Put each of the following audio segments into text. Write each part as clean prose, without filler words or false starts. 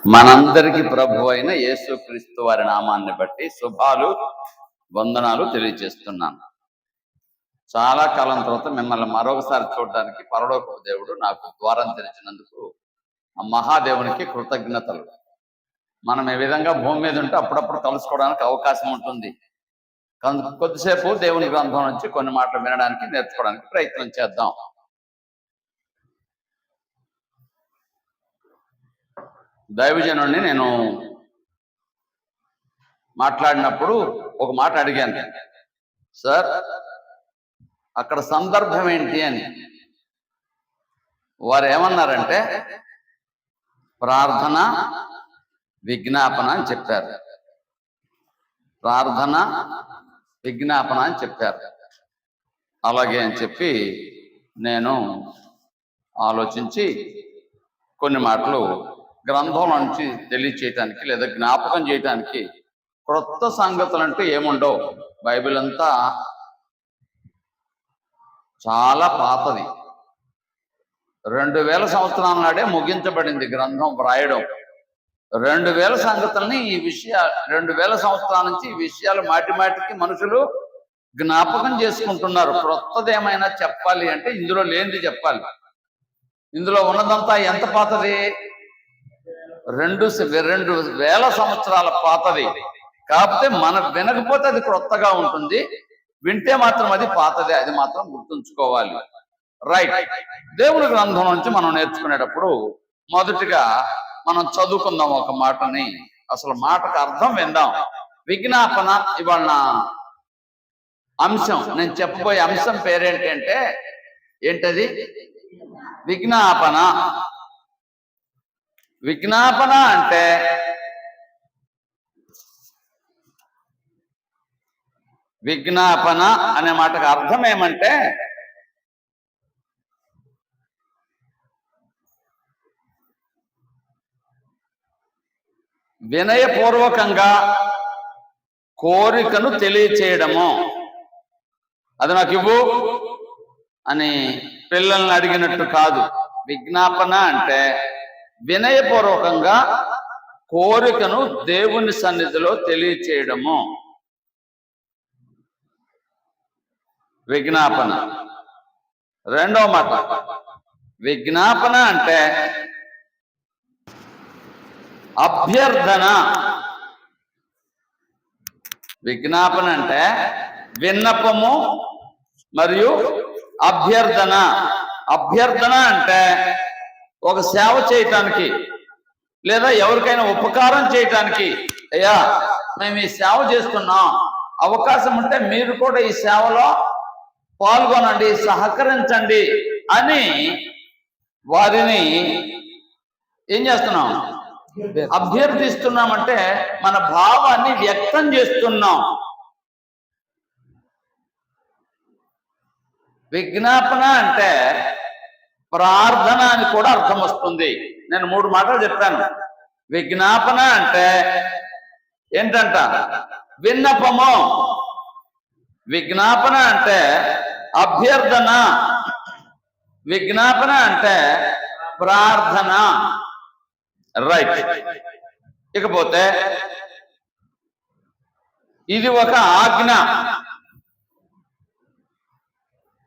మనందరికీ ప్రభు అయిన యేసుక్రీస్తు వారి నామాన్ని బట్టి శుభాలు వందనాలు తెలియజేస్తున్నాను. చాలా కాలం తర్వాత మిమ్మల్ని మరొకసారి చూడడానికి పరలోకపు దేవుడు నాకు ద్వారం తెరిచినందుకు ఆ మహాదేవునికి కృతజ్ఞతలు. మనం ఏ విధంగా భూమి మీద ఉంటే అప్పుడప్పుడు కలుసుకోవడానికి అవకాశం ఉంటుంది. కొద్దిసేపు దేవుని గ్రంథం నుంచి కొన్ని మాటలు వినడానికి నేర్చుకోవడానికి ప్రయత్నం చేద్దాం. దైవజనుడిని నేను మాట్లాడినప్పుడు ఒక మాట అడిగాను, సార్ అక్కడ సందర్భం ఏంటి అని. వారు ఏమన్నారంటే ప్రార్థన విజ్ఞాపన అని చెప్పారు. ప్రార్థన విజ్ఞాపన అని చెప్పారు. అలాగే అని చెప్పి నేను ఆలోచించి కొన్ని మాటలు గ్రంథం నుంచి తెలియచేయటానికి లేదా జ్ఞాపకం చేయటానికి. క్రొత్త సంగతులు అంటే ఏముండవు. బైబిల్ అంతా చాలా పాతది. 2000 సంవత్సరాల నాడే ముగించబడింది గ్రంథం వ్రాయడం. 2000 సంగతుల్ని 2000 సంవత్సరాల నుంచి ఈ విషయాలు మాటి మాటికి మనుషులు జ్ఞాపకం చేసుకుంటున్నారు. క్రొత్తది ఏమైనా చెప్పాలి అంటే ఇందులో లేనిది చెప్పాలి. ఇందులో ఉన్నదంతా ఎంత పాతది? 2000 సంవత్సరాల పాతది. కాకపోతే మనం వినకపోతే అది క్రొత్తగా ఉంటుంది, వింటే మాత్రం అది పాతదే. అది మాత్రం గుర్తుంచుకోవాలి. రైట్. దేవుని గ్రంథం నుంచి మనం నేర్చుకునేటప్పుడు మొదటిగా మనం చదువుకుందాం ఒక మాటని. అసలు మాటకు అర్థం విందాం. విజ్ఞాపన ఇవాళ అంశం. నేను చెప్పబోయే అంశం పేరేంటి అంటే ఏంటది? విజ్ఞాపన. విజ్ఞాపన అంటే విజ్ఞాపన అనే మాటకు అర్థం ఏమంటే వినయపూర్వకంగా కోరికను తెలియచేయడము. అది నాకు ఇవ్వు అని పిల్లల్ని అడిగినట్టు కాదు. విజ్ఞాపన అంటే వినయపూర్వకంగా కోరికను దేవుని సన్నిధిలో తెలియచేయడము విజ్ఞాపన. రెండవ మాట, విజ్ఞాపన అంటే అభ్యర్థన. విజ్ఞాపన అంటే విన్నపము మరియు అభ్యర్థన. అభ్యర్థన అంటే ఒక సేవ చేయటానికి లేదా ఎవరికైనా ఉపకారం చేయటానికి, అయ్యా మేము ఈ సేవ చేస్తున్నాం, అవకాశం ఉంటే మీరు కూడా ఈ సేవలో పాల్గొనండి, సహకరించండి అని వారిని ఏం చేస్తున్నాం? అభ్యర్థిస్తున్నామంటే మన భావాన్ని వ్యక్తం చేస్తున్నాం. విజ్ఞాపన అంటే ప్రార్థన అని కూడా అర్థం వస్తుంది. నేను 3 మాటలు చెప్పాను. విజ్ఞాపన అంటే ఏంటంట? విన్నపము. విజ్ఞాపన అంటే అభ్యర్థన. విజ్ఞాపన అంటే ప్రార్థన. రైట్. ఇకపోతే ఇది ఒక ఆజ్ఞ.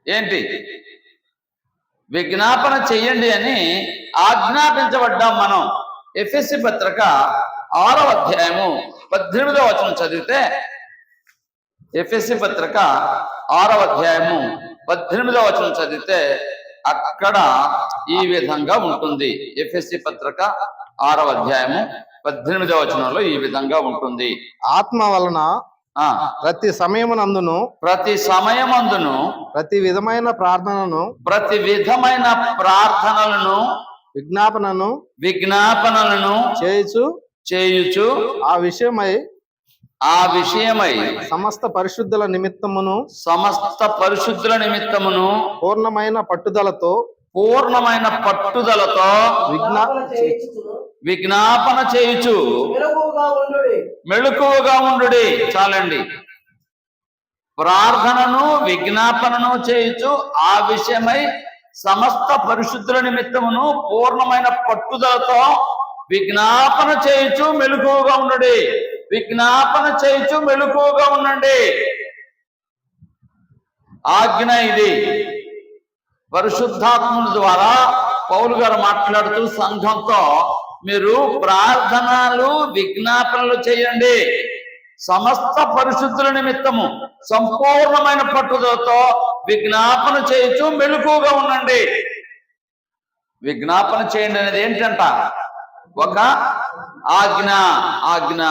ఏంటి? విజ్ఞాపన చెయ్యండి అని ఆజ్ఞాపించబడ్డాం మనం. ఎఫెసీ పత్రిక 6వ అధ్యాయము 18వ వచనం చదివితే, ఎఫెసీ పత్రిక 6వ అధ్యాయము 18వ వచనం చదివితే అక్కడ ఈ విధంగా ఉంటుంది. ఎఫెసీ పత్రిక 6వ అధ్యాయము 18వ వచనంలో ఈ విధంగా ఉంటుంది. ఆత్మ వలన ప్రతి సమయమునందును ప్రతి విధమైన ప్రార్థనలను విజ్ఞాపనలను చేయుచు ఆ విషయమై సమస్త పరిశుద్ధుల నిమిత్తమును పూర్ణమైన పట్టుదలతో విజ్ఞాపన చేయుచు మెళుకువగా ఉండుడి. చాలండి. ప్రార్థనను విజ్ఞాపనను చేయుచు ఆ విషయమై సమస్త పరిశుద్ధుల నిమిత్తమును పూర్ణమైన పట్టుదలతో విజ్ఞాపన చేయుచు మెలకువగా ఉండండి. విజ్ఞాపన చేయుచు మెలకువగా ఉండండి. ఆజ్ఞ ఇది. పరిశుద్ధాత్ముల ద్వారా పౌలు గారు మాట్లాడుతూ సంఘంతో మీరు ప్రార్థనలు విజ్ఞాపనలు చేయండి. సమస్త పరిశుద్ధుల నిమిత్తము సంపూర్ణమైన పట్టుదలతో విజ్ఞాపన చేయొచ్చు, మెలకువగా ఉండండి. విజ్ఞాపన చేయండి అనేది ఏంటంట? ఒక ఆజ్ఞ. ఆజ్ఞ.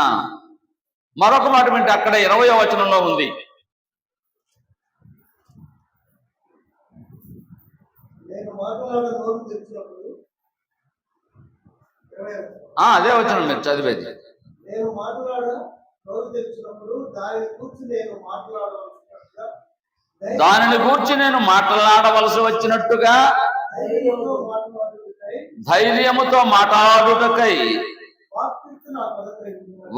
మరొక మాట వింటే అక్కడ 20వ వచనంలో ఉంది. అదే వచనం మీరు చదివేది. నేను దానిని గూర్చి నేను మాట్లాడవలసి వచ్చినట్టుగా ధైర్యముతో మాట్లాడుటకై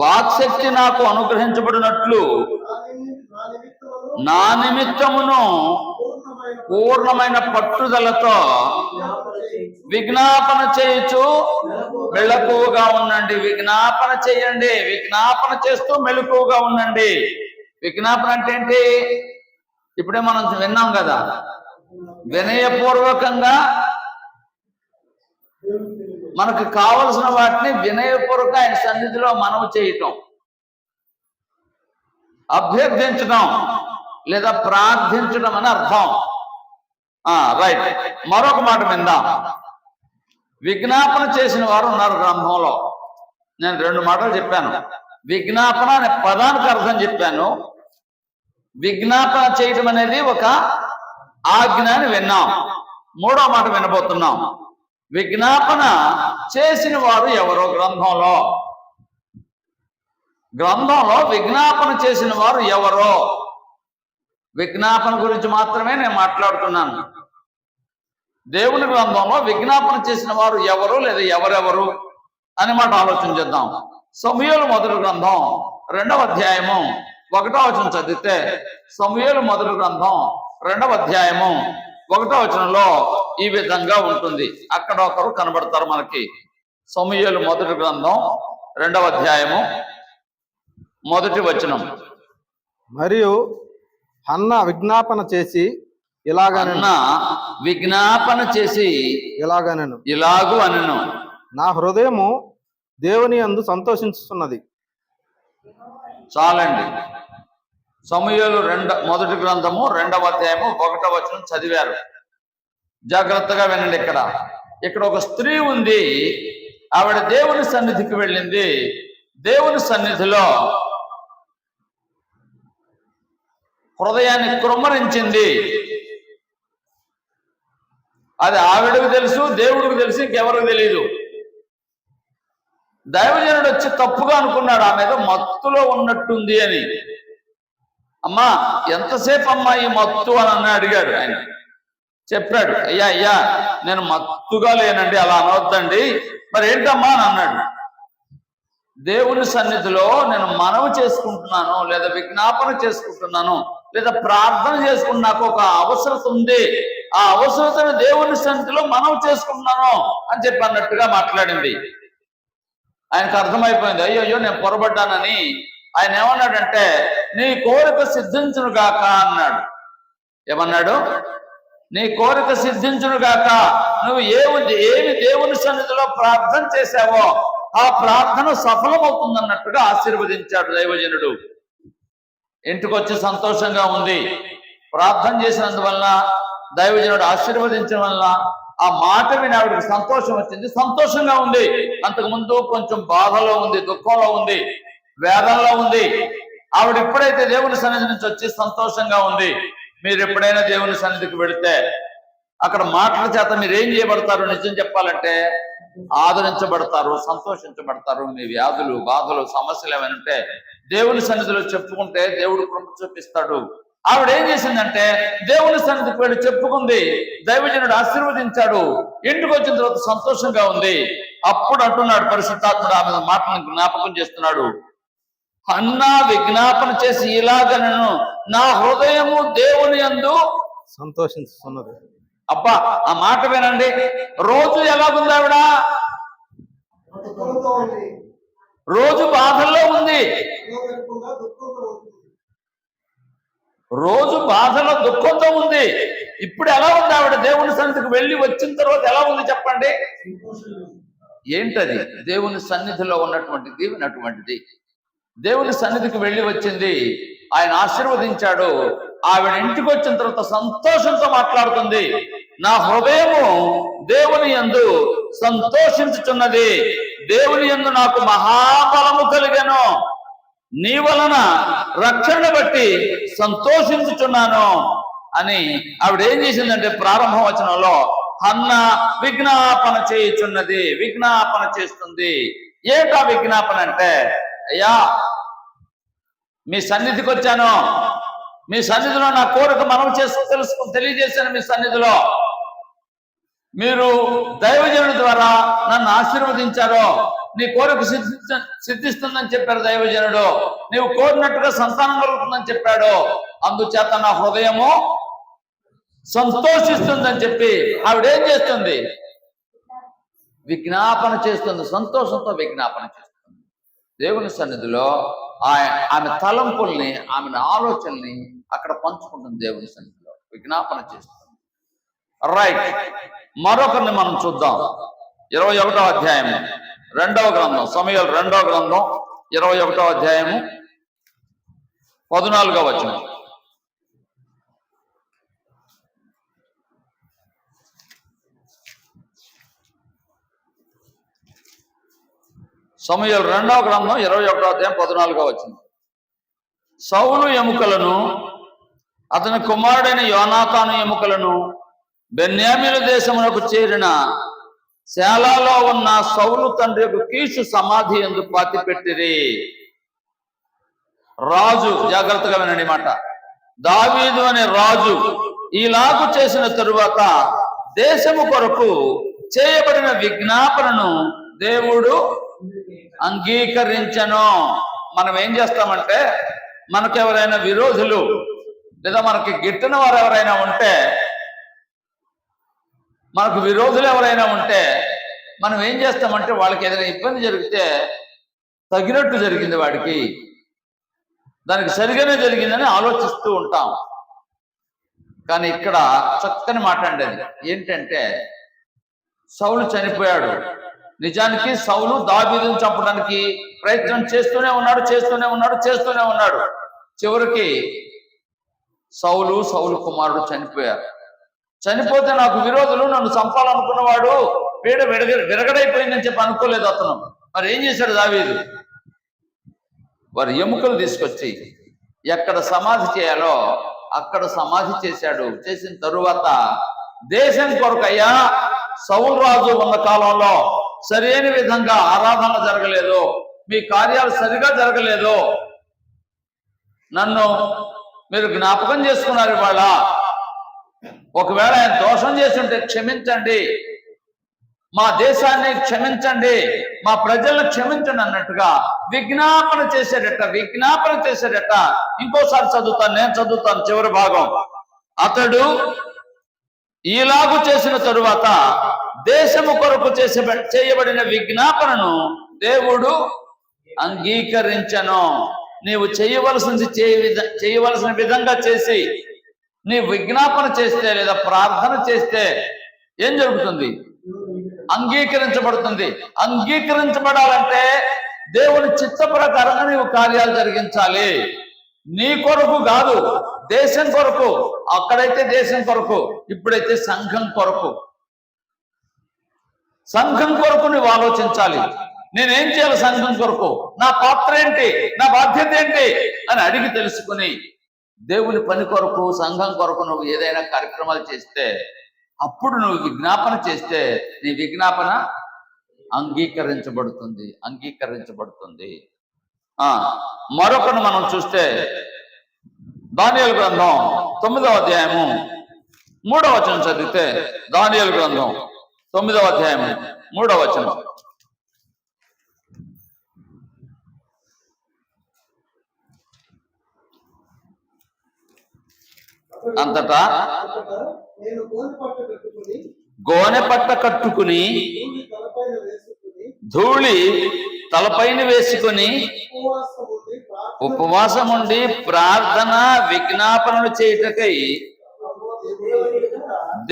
వాక్శక్తి నాకు అనుగ్రహించబడినట్లు నా నిమిత్తమును పూర్ణమైన పట్టుదలతో విజ్ఞాపన చేయొచ్చు, మెలకువగా ఉండండి. విజ్ఞాపన చేయండి. విజ్ఞాపన చేస్తూ మెలకువగా ఉండండి. విజ్ఞాపన అంటే ఏంటి? ఇప్పుడే మనం విన్నాం కదా, వినయపూర్వకంగా మనకు కావలసిన వాటిని వినయపూర్వక ఆయన సన్నిధిలో మనవి చేయటం, అభ్యర్థించడం లేదా ప్రార్థించడం అని అర్థం. రైట్. మరొక మాట విందాం. విజ్ఞాపన చేసిన వారు ఉన్నారు గ్రంథంలో. నేను 2 మాటలు చెప్పాను. విజ్ఞాపన అనే పదానికి అర్థం చెప్పాను. విజ్ఞాపన చేయటం అనేది ఒక ఆజ్ఞ అని విన్నాం. 3వ మాట వినబోతున్నాం. విజ్ఞాపన చేసిన వారు ఎవరో గ్రంథంలో విజ్ఞాపన చేసిన వారు ఎవరో. విజ్ఞాపన గురించి మాత్రమే నేను మాట్లాడుతున్నాను. దేవుని గ్రంథంలో విజ్ఞాపన చేసిన వారు ఎవరు లేదా ఎవరెవరు అని మాట ఆలోచన చేద్దాం. సమూయేలు మొదటి గ్రంథం 2వ అధ్యాయము 1వ వచనం చదివితే, సమూయేలు మొదటి గ్రంథం 2వ అధ్యాయము 1వ వచనంలో ఈ విధంగా ఉంటుంది. అక్కడ ఒకరు కనబడతారు మనకి. సమూయేలు మొదటి గ్రంథం 2వ అధ్యాయము 1వ వచనం. మరియు హన్న విజ్ఞాపన చేసి ఇలాగు అనెను, నా హృదయము దేవుని యందు సంతోషించుతున్నది. చాలండి. సమూయేలు మొదటి గ్రంథము 2వ అధ్యాయము 1వ వచనం చదివారు. జాగ్రత్తగా వినండి. ఇక్కడ ఒక స్త్రీ ఉంది. ఆవిడ దేవుని సన్నిధికి వెళ్ళింది. దేవుని సన్నిధిలో హృదయాన్ని కృమ్మరించింది. అది ఆవిడకు తెలుసు, దేవుడికి తెలుసు, ఇంకెవరికి తెలియదు. దైవజనుడు వచ్చి తప్పుగా అనుకున్నాడు, ఆమె ఏదో మత్తులో ఉన్నట్టుంది అని. అమ్మా, ఎంతసేపు అమ్మా ఈ మత్తు అని అడిగాడు. ఆయన చెప్పాడు, అయ్యా నేను మత్తుగా లేనండి, అలా అనవద్దండి. మరి ఏంటమ్మా అని అన్నాడు. దేవుని సన్నిధిలో నేను మనవి చేసుకుంటున్నాను, లేదా విజ్ఞాపన చేసుకుంటున్నాను, లేదా ప్రార్థన చేసుకుని నాకు ఒక అవసరత ఉంది, ఆ అవసరతను దేవుని సన్నిధిలో మనవి చేసుకుంటున్నాను అని చెప్పి అన్నట్టుగా మాట్లాడింది. ఆయనకు అర్థమైపోయింది, అయ్యో నేను పొరబడ్డానని. ఆయన ఏమన్నాడంటే, నీ కోరిక సిద్ధించును గాక అన్నాడు. ఏమన్నాడు? నీ కోరిక సిద్ధించును గాక. నువ్వు ఏమి దేవుని సన్నిధిలో ప్రార్థన చేశావో ఆ ప్రార్థన సఫలమవుతుందన్నట్టుగా ఆశీర్వదించాడు దైవజనుడు. ఇంటికి వచ్చి సంతోషంగా ఉంది. ప్రార్థన చేసినందువలన, దైవజనుడు ఆశీర్వదించడం వలన ఆ మాట విని ఆవిడకి సంతోషం వచ్చింది. సంతోషంగా ఉంది. అంతకుముందు కొంచెం బాధలో ఉంది, దుఃఖంలో ఉంది, వేదనలో ఉంది. ఆవిడ ఎప్పుడైతే దేవుని సన్నిధి నుంచి వచ్చి సంతోషంగా ఉంది. మీరు ఎప్పుడైనా దేవుని సన్నిధికి వెళితే అక్కడ మాటల చేత మీరు ఏం చేయబడతారు? నిజం చెప్పాలంటే ఆదరించబడతారు, సంతోషించబడతారు. మీ వ్యాధులు, బాధలు, సమస్యలు ఏమైనా ఉంటే దేవుని సన్నిధిలో చెప్పుకుంటే దేవుడు కృప చూపిస్తాడు. ఆవిడ ఏం చేసిందంటే దేవుని సన్నిధికి వెళ్ళి చెప్పుకుంది. దైవజనుడు ఆశీర్వదించాడు. ఇంటికి వచ్చిన తర్వాత సంతోషంగా ఉంది. అప్పుడు అంటున్నాడు పరిశుద్ధాత్ముడు ఆమె మాటలను జ్ఞాపకం చేస్తున్నాడు. హన్నా విజ్ఞాపన చేసి ఇలాగనను, నా హృదయము దేవుని యందు సంతోషిస్తున్నది. అబ్బా, ఆ మాట వినండి. రోజు ఎలాగుంది ఆవిడ? దుఃఖంతో ఉంది, రోజు బాధల్లో ఉంది, నిలవకుండా దుఃఖంతో ఉంది. రోజు బాధలో దుఃఖంతో ఉంది. ఇప్పుడు ఎలా ఉంది ఆవిడ? దేవుని సన్నిధికి వెళ్ళి వచ్చిన తర్వాత ఎలా ఉంది చెప్పండి? సంతోషంగా ఉంది. ఏంటది? దేవుని సన్నిధిలో ఉన్నటువంటి దీవెన అటువంటిది. దేవుని సన్నిధికి వెళ్ళి వచ్చింది, ఆయన ఆశీర్వదించాడు. ఆవిడ ఇంటికి వచ్చిన తర్వాత సంతోషంతో మాట్లాడుతుంది. నా హృదయము దేవుని యందు సంతోషించుచున్నది, దేవుని యందు నాకు మహాబలము కలిగాను, నీ వలన రక్షణ బట్టి సంతోషించుచున్నాను అని ఆవిడ ఏం చేసిందంటే, ప్రారంభ వచనంలో హన్న విజ్ఞాపన చేయుచున్నది, విజ్ఞాపన చేస్తుంది. ఏటా విజ్ఞాపన అంటే, అయ్యా మీ సన్నిధికి వచ్చాను, మీ సన్నిధిలో నా కోరిక మనం తెలియజేశాను. మీ సన్నిధిలో మీరు దైవజనుడి ద్వారా నన్ను ఆశీర్వదించారు, నీ కోరిక సిద్ధిస్తుందని చెప్పారు దైవజనుడు, నీవు కోరినట్టుగా సంతానం కలుగుతుందని చెప్పాడు, అందుచేత నా హృదయము సంతోషిస్తుందని చెప్పి ఆవిడేం చేస్తుంది? విజ్ఞాపన చేస్తుంది. సంతోషంతో విజ్ఞాపన చేస్తుంది. దేవుని సన్నిధిలో ఆమె తలంపుల్ని, ఆమె ఆలోచనల్ని అక్కడ పంచుకుంటుంది. దేవుని సన్నిధిలో విజ్ఞాపన చేస్తుంది. రైట్, మరొకరిని మనం చూద్దాం. 21వ అధ్యాయము 2వ గ్రంథం, సమూయేలు 2వ గ్రంథం 21వ అధ్యాయము 14వ వచనం. సమూయేలు 2వ గ్రంథం 21వ అధ్యాయం 14వ వచనం. సౌలు ఎముకలను, అతని కుమారుడైన యోనాతాను ఎముకలను బెన్యామీను దేశమునకు చేరిన శాలలో ఉన్న సౌలు తండ్రి కీషు సమాధి యందు పాతిపెట్టిరి. రాజు, జాగ్రత్తగా వినండి మాట, దావీదు అనే రాజు ఈలాగు చేసిన తరువాత దేశము కొరకు చేయబడిన విజ్ఞాపనను దేవుడు అంగీకరించను. మనం ఏం చేస్తామంటే, మనకు ఎవరైనా విరోధులు లేదా మనకి గిట్టిన వారు ఎవరైనా ఉంటే, మనకు విరోధులు ఎవరైనా ఉంటే మనం ఏం చేస్తామంటే, వాళ్ళకి ఏదైనా ఇబ్బంది జరిగితే తగినట్టు జరిగింది వాడికి, దానికి సరిగానే జరిగిందని ఆలోచిస్తూ ఉంటాం. కానీ ఇక్కడ చక్కని మాట అండేది ఏంటంటే, సౌలు చనిపోయాడు. నిజానికి సౌలు దావీదును చంపడానికి ప్రయత్నం చేస్తూనే ఉన్నాడు. చివరికి సౌలు కుమారుడు చనిపోయారు. చనిపోతే నాకు విరోధులు, నన్ను చంపాలనుకున్నవాడు పీడ విరగడైపోయిందని చెప్పి అనుకోలేదు అతను. మరి ఏం చేశాడు దావీదు? వారి ఎముకలు తీసుకొచ్చి ఎక్కడ సమాధి చేయాలో అక్కడ సమాధి చేశాడు. చేసిన తరువాత దేశం కొరకయ్యా, సౌలు రాజు ఉన్న కాలంలో సరైన విధంగా ఆరాధన జరగలేదు, మీ కార్యాలు సరిగా జరగలేదు, నన్ను మీరు జ్ఞాపకం చేసుకున్నారు. ఇవాళ ఒకవేళ ఆయన దోషం చేసి ఉంటే క్షమించండి, మా దేశాన్ని క్షమించండి, మా ప్రజలను క్షమించండి అన్నట్టుగా విజ్ఞాపన చేసేటట్ట. ఇంకోసారి నేను చదువుతాను చివరి భాగం. అతడు ఈలాగు చేసిన తరువాత దేశము కొరకు చేయబడిన విజ్ఞాపనను దేవుడు అంగీకరించను. నీవు చేయవలసిన విధంగా చేసి నీ విజ్ఞాపన చేస్తే లేదా ప్రార్థన చేస్తే ఏం జరుగుతుంది? అంగీకరించబడుతుంది. అంగీకరించబడాలంటే దేవుని చిత్త ప్రకారంగా నీవు కార్యాలు జరిగించాలి. నీ కొరకు కాదు, దేశం కొరకు. అక్కడైతే దేశం కొరకు, ఇప్పుడైతే సంఘం కొరకు. సంఘం కొరకు నువ్వు ఆలోచించాలి. నేనేం చేయాలి సంఘం కొరకు? నా పాత్ర ఏంటి, నా బాధ్యత ఏంటి అని అడిగి తెలుసుకుని దేవుని పని కొరకు, సంఘం కొరకు నువ్వు ఏదైనా కార్యక్రమాలు చేస్తే, అప్పుడు నువ్వు విజ్ఞాపన చేస్తే నీ విజ్ఞాపన అంగీకరించబడుతుంది. మరొకరు మనం చూస్తే దానియేలు గ్రంథం 9వ అధ్యాయము 3వ వచనం చదివితే, దానియేలు గ్రంథం 9వ అధ్యాయము 3వ వచనం. అంతటా గోనె పట్ట కట్టుకుని ధూళి తలపైన వేసుకొని ఉపవాసం ఉండి ప్రార్థన విజ్ఞాపనలు చేయుటకై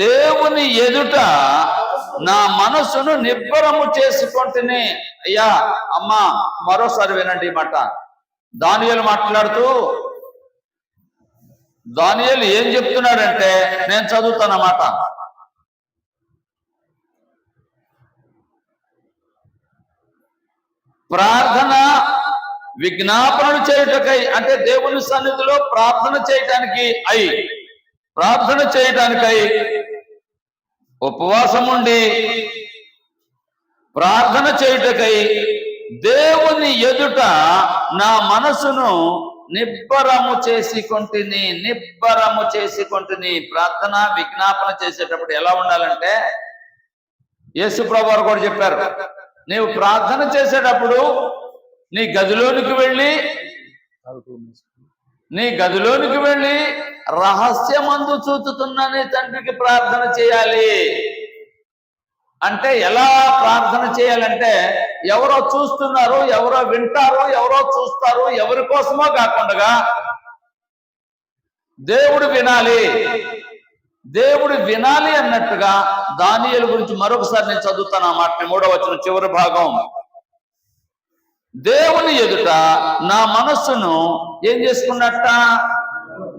దేవుని ఎదుట నా మనసును నిబ్బరము చేసుకుంటేనే. అయ్యా అమ్మా, మరోసారి వినండి ఈ మాట. దానియేలు మాట్లాడుతూ, దానియేలు ఏం చెప్తున్నాడంటే, నేను చదువుతానమాట. ప్రార్థన విజ్ఞాపనలు చేయుటకై, అంటే దేవుని సన్నిధిలో ప్రార్థన చేయటానికై ఉపవాసం ఉండి ప్రార్థన చేయుటకై దేవుని ఎదుట నా మనసును నిబ్బరము చేసుకొంటిని. ప్రార్థన విజ్ఞాపన చేసేటప్పుడు ఎలా ఉండాలంటే, యేసు ప్రభువు వారు కూడా చెప్పారు, నీవు ప్రార్థన చేసేటప్పుడు నీ గదిలోనికి వెళ్ళి రహస్యమందు చూచుతున్న నీ తండ్రికి ప్రార్థన చేయాలి. అంటే ఎలా ప్రార్థన చేయాలంటే, ఎవరో చూస్తున్నారు, ఎవరో వింటారు, ఎవరో చూస్తారు, ఎవరి కోసమో కాకుండా దేవుడు వినాలి అన్నట్టుగా. దానియేలు గురించి మరొకసారి నేను చదువుతాను ఆ మాట, 3వ వచనం చివరి భాగం. దేవుని ఎదుట నా మనస్సును ఏం చేసుకున్నట్ట?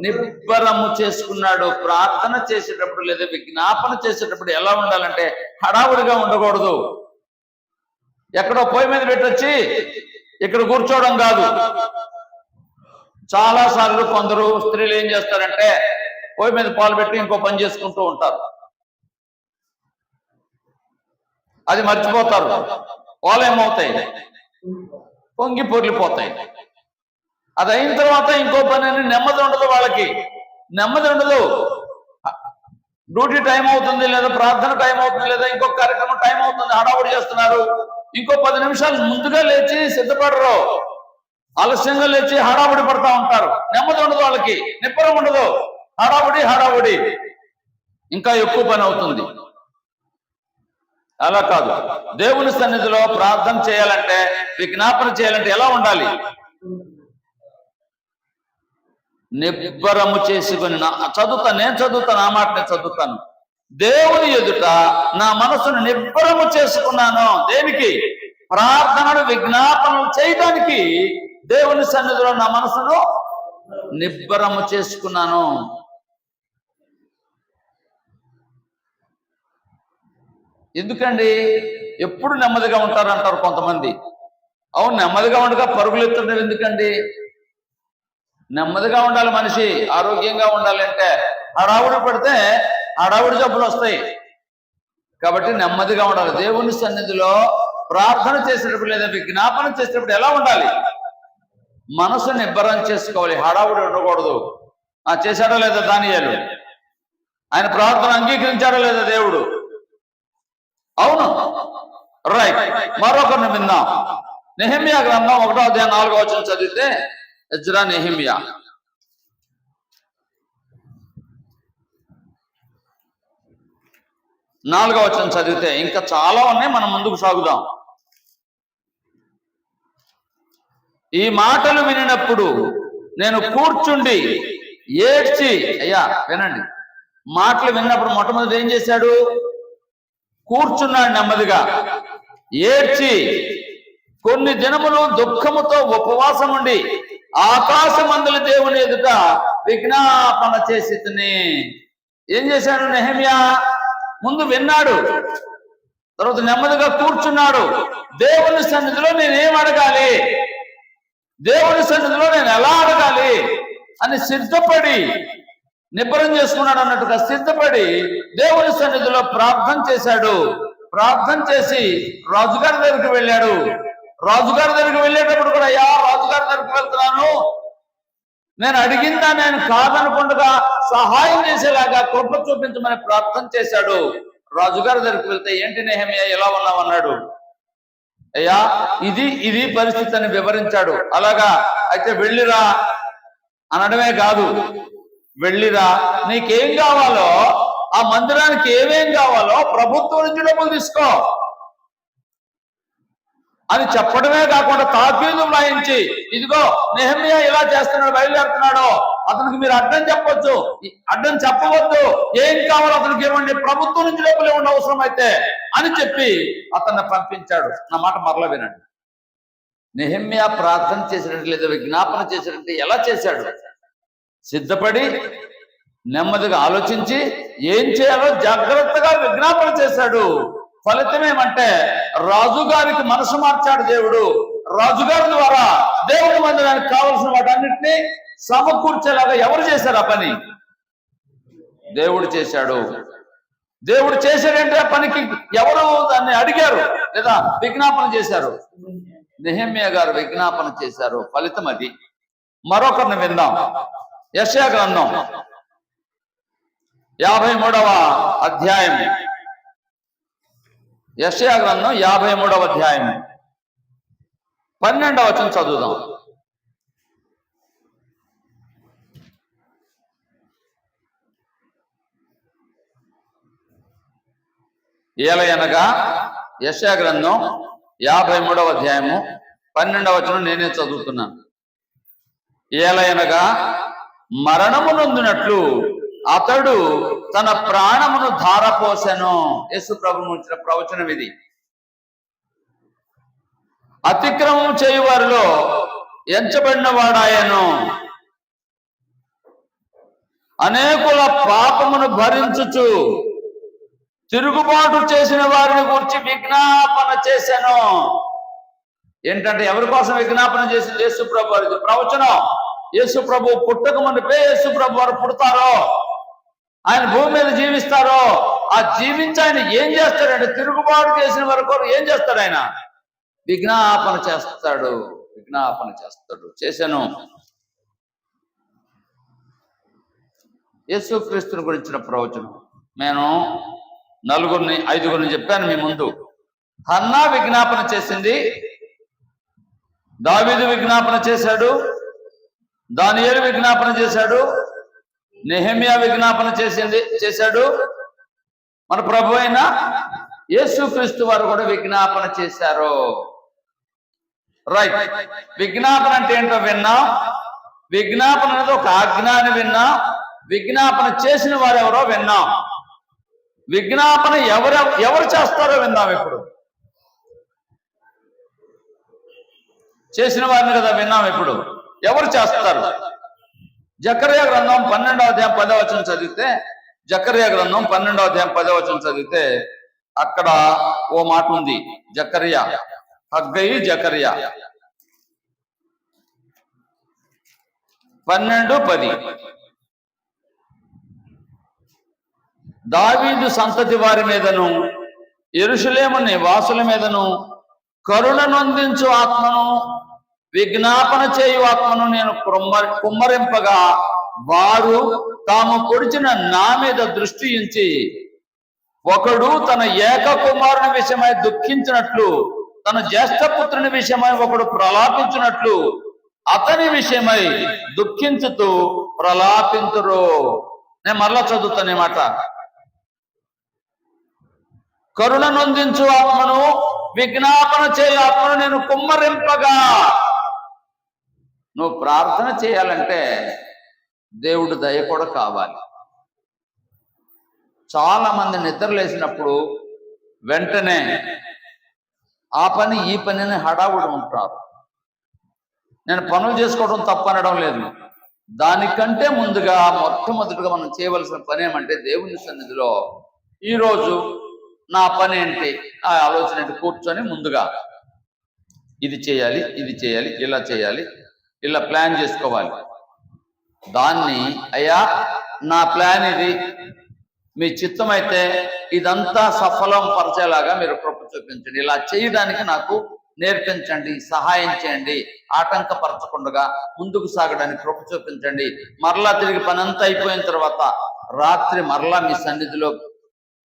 నిబ్బరము చేసుకున్నాడు. ప్రార్థన చేసేటప్పుడు లేదా విజ్ఞాపన చేసేటప్పుడు ఎలా ఉండాలంటే, హడావుడిగా ఉండకూడదు. ఎక్కడో పొయ్యి మీద పెట్టొచ్చి ఇక్కడ కూర్చోవడం కాదు. చాలా సార్లు కొందరు స్త్రీలు ఏం చేస్తారంటే, పొయ్యి మీద పాలు పెట్టి ఇంకో పని చేసుకుంటూ ఉంటారు. అది మర్చిపోతారు. పాలు ఏమవుతాయి? పొంగి పొర్లిపోతాయి. అది అయిన తర్వాత ఇంకో పని అని నెమ్మది ఉండదు, వాళ్ళకి నెమ్మది ఉండదు. డ్యూటీ టైం అవుతుంది, లేదా ప్రార్థన టైం అవుతుంది, లేదా ఇంకొక కార్యక్రమం టైం అవుతుంది, హడావుడి చేస్తున్నారు. ఇంకో 10 నిమిషాలు ముందుగా లేచి సిద్ధపడరు, ఆలస్యంగా లేచి హడావుడి పడతా ఉంటారు. నెమ్మది ఉండదు వాళ్ళకి, నిబ్బరం ఉండదు. హడావుడి ఇంకా ఎక్కువ పని అవుతుంది. అలా కాదు. దేవుని సన్నిధిలో ప్రార్థన చేయాలంటే, విజ్ఞాపన చేయాలంటే ఎలా ఉండాలి? నిబ్బరము చేసుకుని. నేను చదువుతాను ఆ మాట, నేను చదువుతాను. దేవుని ఎదుట నా మనసును నిబ్బరము చేసుకున్నాను. దేనికి? ప్రార్థనలు విజ్ఞాపనలు చేయడానికి దేవుని సన్నిధిలో నా మనసును నిబ్బరము చేసుకున్నాను. ఎందుకండి ఎప్పుడు నెమ్మదిగా ఉంటారంటారు కొంతమంది. అవును, నెమ్మదిగా ఉండగా పరుగులు ఎత్తుంటారు. ఎందుకండి? నెమ్మదిగా ఉండాలి మనిషి, ఆరోగ్యంగా ఉండాలి అంటే. హడావుడి పడితే హడావుడి జబ్బులు వస్తాయి. కాబట్టి నెమ్మదిగా ఉండాలి. దేవుని సన్నిధిలో ప్రార్థన చేసేటప్పుడు లేదా విజ్ఞాపన చేసేటప్పుడు ఎలా ఉండాలి? మనసు నిబ్బరం చేసుకోవాలి, హడావుడి ఉండకూడదు. చేశాడో లేదా దానియేలు? ఆయన ప్రార్థన అంగీకరించాడో లేదా దేవుడు? అవును, రైట్. మరొకరిని విందాం. నెహెమ్యా గ్రంథం 1వ అధ్యాయం 4వ వచనం చదివితే, ఎజ్రా నెహెమ్యా 4వ వచనం చదివితే ఇంకా చాలా ఉన్నాయి, మనం ముందుకు సాగుదాం. ఈ మాటలు వినినప్పుడు నేను కూర్చుండి ఏడ్చి. అయ్యా వినండి, మాటలు విన్నప్పుడు మొట్టమొదటి ఏం చేశాడు? కూర్చున్నాడు నెమ్మదిగా, ఏడ్చి కొన్ని దినములు దుఃఖముతో ఉపవాసం ఉండి ఆకాశమందుల దేవుని ఎదుట విజ్ఞాపన చేసి. ఏం చేశాడు నెహెమ్యా? ముందు విన్నాడు, తర్వాత నెమ్మదిగా కూర్చున్నాడు. దేవుని సన్నిధిలో నేనేం అడగాలి, దేవుని సన్నిధిలో నేను ఎలా అడగాలి అని సిద్ధపడి, నిబ్బరం చేసుకున్నాడు అన్నట్టుగా సిద్ధపడి దేవుని సన్నిధిలో ప్రార్థన చేశాడు. ప్రార్థన చేసి రాజుగారి దగ్గరికి వెళ్ళాడు. రాజుగారి దగ్గరికి వెళ్ళేటప్పుడు కూడా, అయ్యా రాజుగారి దగ్గరికి వెళ్తున్నాను, నేను అడిగిందా నేను కాదనకుండా సహాయం చేసేలాగా కృప చూపించమని ప్రార్థన చేశాడు. రాజుగారి దగ్గరికి వెళ్తే, ఏంటి నెహెమ్యా ఎలా ఉన్నావన్నాడు. అయ్యా ఇది పరిస్థితి అని వివరించాడు. అలాగా అయితే వెళ్ళిరా అనడమే కాదు, వెళ్ళిరా, నీకేం కావాలో, ఆ మందిరానికి ఏమేం కావాలో ప్రభుత్వం నుంచి డబ్బులు తీసుకో. అని చెప్పడమే కాకుండా తాకీదు వ్రాయించి, ఇదిగో నెహెమ్యా ఇలా చేస్తున్నాడు, బయలుదేరుతున్నాడు, అతనికి మీరు అడ్డం చెప్పొచ్చు, అడ్డం చెప్పవద్దు, ఏం కావాలో అతనికి ఇవ్వండి, ప్రభుత్వం నుంచి లోపలే ఉండే అవసరం అయితే అని చెప్పి అతన్ని పంపించాడు. నా మాట మరలా వినండి. నెహెమ్యా ప్రార్థన చేసినట్టు లేదా విజ్ఞాపన చేసినట్టు ఎలా చేశాడు? సిద్ధపడి నెమ్మదిగా ఆలోచించి ఏం చేయాలో జాగ్రత్తగా విజ్ఞాపన చేశాడు. ఫలితం ఏమంటే రాజుగారికి మనసు మార్చాడు దేవుడు. రాజుగారి ద్వారా దేవుడి మందిరానికి కావలసిన వాటన్నిటినీ సమకూర్చేలాగా ఎవరు చేశారు ఆ పని? దేవుడు చేశాడు. దేవుడు చేశాడంటే ఆ పనికి ఎవరు దాన్ని అడిగారు లేదా విజ్ఞాపన చేశారు? నెహెమ్యా గారు విజ్ఞాపన చేశారు. ఫలితం అది. మరొకరిని విందాం. యెషయా గ్రంథం 53వ అధ్యాయం. యెషయా గ్రంథం 53వ అధ్యాయం 12వ వచనం చదువుదాం. ఏలయనగా యెషయా గ్రంథం 53వ అధ్యాయము 12వ వచనం నేనే చదువుతున్నాను. ఏలయనగా మరణము నొందినట్లు అతడు తన ప్రాణమును ధారపోసెను. యేసు ప్రభువు ఇచ్చిన ప్రవచనం ఇది. అతిక్రమం చేయు వారిలో ఎంచబడిన వాడాయను, అనేకుల పాపమును భరించుచు తిరుగుబాటు చేసిన వారిని గురించి విజ్ఞాపన చేశాను. ఏంటంటే ఎవరి కోసం విజ్ఞాపన చేసింది? యేసు ప్రభు. ఇది ప్రవచనం. యేసు ప్రభు పుట్టక మునిపే యేసు ప్రభు వారు పుడతారో, ఆయన భూమి మీద జీవిస్తారో, ఆ జీవించి ఆయన ఏం చేస్తాడంటే తిరుగుబాటు చేసిన వరకు ఏం చేస్తాడు? ఆయన విజ్ఞాపన చేస్తాడు. విజ్ఞాపన చేస్తాడు. చేశాను. యేసుక్రీస్తుని గురించిన ప్రవచనం నేను 5గురిని చెప్పాను మీ ముందు. హన్నా విజ్ఞాపన చేసింది, దావీదు విజ్ఞాపన చేశాడు, దానియేలు విజ్ఞాపన చేశాడు, నెహెమ్యా విజ్ఞాపన చేశాడు. మన ప్రభు అయిన యేసుక్రీస్తు వారు కూడా విజ్ఞాపన చేశారు. రైట్. విజ్ఞాపన అంటే ఏంటో విన్నాం. విజ్ఞాపన అనేది ఒక ఆజ్ఞ అని విన్నాం. విజ్ఞాపన చేసిన వారు ఎవరో విన్నాం. విజ్ఞాపన ఎవరు చేస్తారో విన్నాం. ఇప్పుడు చేసిన వారిని కదా విన్నాం. ఇప్పుడు ఎవరు చేస్తారు? జకర్యా గ్రంథం 12వ అధ్యాయం 10వ వచనం చదివితే, జకర్యా గ్రంథం 12వ అధ్యాయం 10వ వచనం చదివితే అక్కడ ఓ మాట ఉంది. జకర్యా, హగ్గయి జకర్యా 12:10. దావీదు సంతతి వారి మీదను యెరూషలేము నివాసుల మీదను కరుణ నొందించు ఆత్మను, విజ్ఞాపన చేయు ఆత్మను నేను కుమ్మరింపగా వారు తాము పొడిచిన నా మీద దృష్టి ఉంచి, ఒకడు తన ఏక కుమారుని విషయమై దుఃఖించినట్లు, తన జ్యేష్ఠపుత్రుని విషయమై ఒకడు ప్రలాపించినట్లు అతని విషయమై దుఃఖించుతూ ప్రలాపింతురు. నేను మరలా చదువుతాను ఈ మాట. కరుణ నొందించు ఆత్మను, విజ్ఞాపన చేయు ఆత్మను నేను కుమ్మరింపగా. నువ్వు ప్రార్థన చేయాలంటే దేవుడు దయ కూడా కావాలి. చాలా మంది నిద్రలేసినప్పుడు వెంటనే ఆ పని ఈ పనిని హడావుడి ఉంటారు. నేను పనులు చేసుకోవడం తప్పనడం లేదు. దానికంటే ముందుగా మొట్టమొదటిగా మనం చేయవలసిన పని ఏమంటే దేవుని సన్నిధిలో ఈరోజు నా పని ఏంటి, నా ఆలోచన ఏంటి కూర్చొని ముందుగా ఇది చేయాలి, ఇది చేయాలి, ఇలా చేయాలి, ఇలా ప్లాన్ చేసుకోవాలి. దాన్ని అయ్యా నా ప్లాన్ ఇది, మీ చిత్తం అయితే ఇదంతా సఫలం పరిచేలాగా మీరు కృప చూపించండి, ఇలా చేయడానికి నాకు నేర్పించండి, సహాయం చేయండి, ఆటంకపరచకుండా ముందుకు సాగడానికి కృప చూపించండి. మరలా తిరిగి పనంతా అయిపోయిన తర్వాత రాత్రి మరలా మీ సన్నిధిలో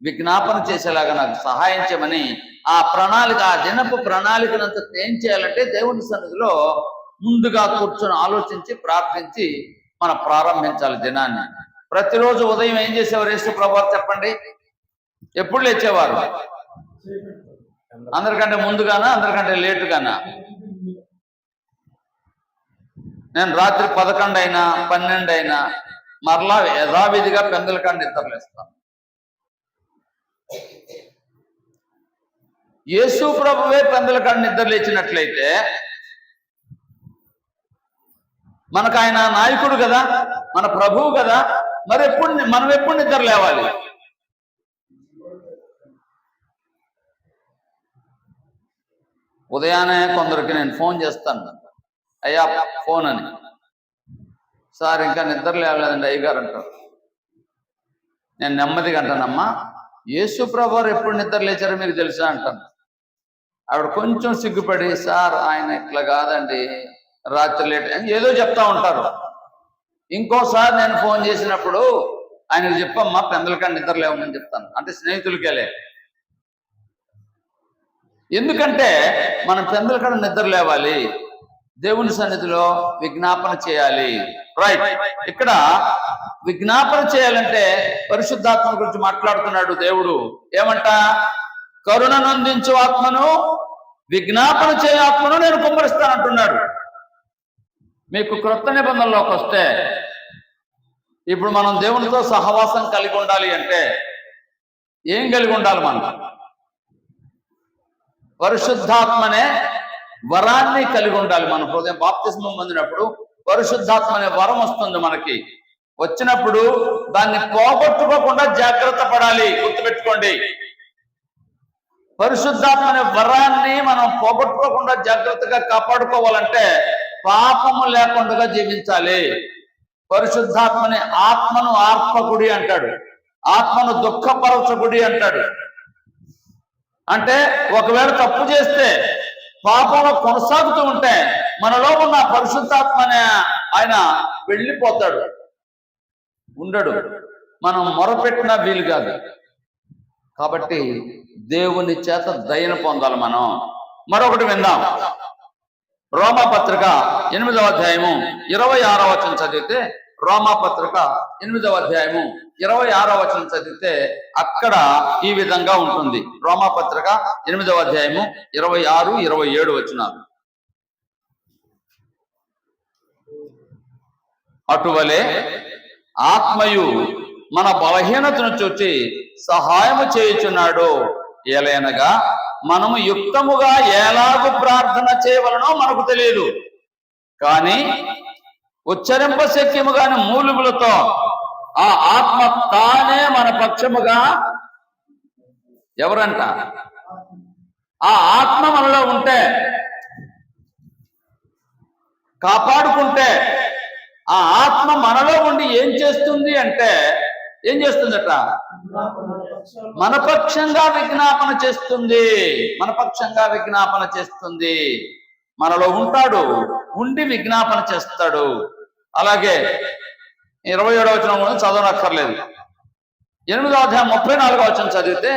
విజ్ఞాపన చేసేలాగా నాకు సహాయం చేయమని ఆ ప్రణాళిక, ఆ దినపు ప్రణాళికనంతా ఏం చేయాలంటే దేవుని సన్నిధిలో ముందుగా కూర్చొని ఆలోచించి ప్రార్థించి మనం ప్రారంభించాలి దినాన్ని. ప్రతిరోజు ఉదయం ఏం చేసేవారు యేసు ప్రభువారు చెప్పండి? ఎప్పుడు లేచేవారు? అందరికంటే ముందుగానా అందరికంటే లేటుగానా? నేను రాత్రి 11 అయినా 12 అయినా మరలా యథావిధిగా పెందలకాండ నిద్రలేస్తాను. యేసు ప్రభువే పెందలకాండ నిద్ర లేచినట్లయితే మనకు ఆయన నాయకుడు కదా, మన ప్రభువు కదా, మరి మనం ఎప్పుడు నిద్ర లేవాలి? ఉదయాన్నే కొందరికి నేను ఫోన్ చేస్తాను, అయ్యా ఫోన్ అని. సార్ ఇంకా నిద్ర లేవలేదండి అయ్యగారు అంటారు. నేను నెమ్మదిగా అంటానమ్మా, యేసు ప్రభువారు ఎప్పుడు నిద్ర లేచారో మీకు తెలుసా అంటాను. ఆవిడ కొంచెం సిగ్గుపడి, సార్ ఆయన ఇట్లా కాదండి రాత్రి లేట్ ఏదో చెప్తా ఉంటారు. ఇంకోసారి నేను ఫోన్ చేసినప్పుడు ఆయనకు చెప్పమ్మా పెందలకాండ నిద్ర లేవమని చెప్తాను. అంటే స్నేహితులకేలే. ఎందుకంటే మనం పెందలకాండ నిద్ర లేవాలి, దేవుని సన్నిధిలో విజ్ఞాపన చేయాలి. రైట్, ఇక్కడ విజ్ఞాపన చేయాలంటే పరిశుద్ధాత్మ గురించి మాట్లాడుతున్నాడు దేవుడు. ఏమంట? కరుణనందించు ఆత్మను, విజ్ఞాపన చేయ ఆత్మను నేను కుమ్మరిస్తానంటున్నాడు. మీకు క్రొత్త నిబంధనలోకి వస్తే ఇప్పుడు మనం దేవునితో సహవాసం కలిగి ఉండాలి అంటే ఏం కలిగి ఉండాలి? మనం పరిశుద్ధాత్మనే వరాన్ని కలిగి ఉండాలి. మన హృదయం బాప్తిస్మం పొందినప్పుడు పరిశుద్ధాత్మ అనే వరం వస్తుంది మనకి. వచ్చినప్పుడు దాన్ని పోగొట్టుకోకుండా జాగ్రత్త పడాలి. గుర్తుపెట్టుకోండి, పరిశుద్ధాత్మ అనే వరాన్ని మనం పోగొట్టుకోకుండా జాగ్రత్తగా కాపాడుకోవాలంటే పాపము లేకుండా జీవించాలి. పరిశుద్ధాత్మని ఆత్మను ఆర్పకుడి అంటాడు, ఆత్మను దుఃఖపరచకుడి అంటాడు. అంటే ఒకవేళ తప్పు చేస్తే పాపంలో కొనసాగుతూ ఉంటే మనలో ఉన్న పరిశుద్ధాత్మనే ఆయన వెళ్ళిపోతాడు, ఉండడు. మనం మొరపెట్టినా వీలు కాదు. కాబట్టి దేవుని చేత దయను పొందాలి మనం. మరొకటి విందాం. రోమాపత్రిక 8వ అధ్యాయము 26వ వచనం చదివితే, రోమాపత్రిక 8వ అధ్యాయము 26వ వచనం చదివితే అక్కడ ఈ విధంగా ఉంటుంది. రోమాపత్రిక 8వ అధ్యాయము 26, 27 వచనాలు. అటువలే ఆత్మయు మన బలహీనతను చూచి సహాయము చేయుచున్నాడు. ఏలైనగా మనము యుక్తముగా ఎలాగూ ప్రార్థన చేయవలనో మనకు తెలియదు, కానీ ఉచ్చరింప శక్యము కాని మూలుగులతో ఆ ఆత్మ తానే మన పక్షముగా, ఎవరంట? ఆ ఆత్మ మనలో ఉంటే, కాపాడుకుంటే, ఆ ఆత్మ మనలో ఉండి ఏం చేస్తుంది అంటే, ఏం చేస్తుందట? మన పక్షంగా విజ్ఞాపన చేస్తుంది. మన పక్షంగా విజ్ఞాపన చేస్తుంది. మనలో ఉంటాడు, ఉండి విజ్ఞాపన చేస్తాడు. అలాగే 27వ వచనం కూడా చదవనక్కర్లేదు. 8వ అధ్యాయం 34వ వచనం చదివితే,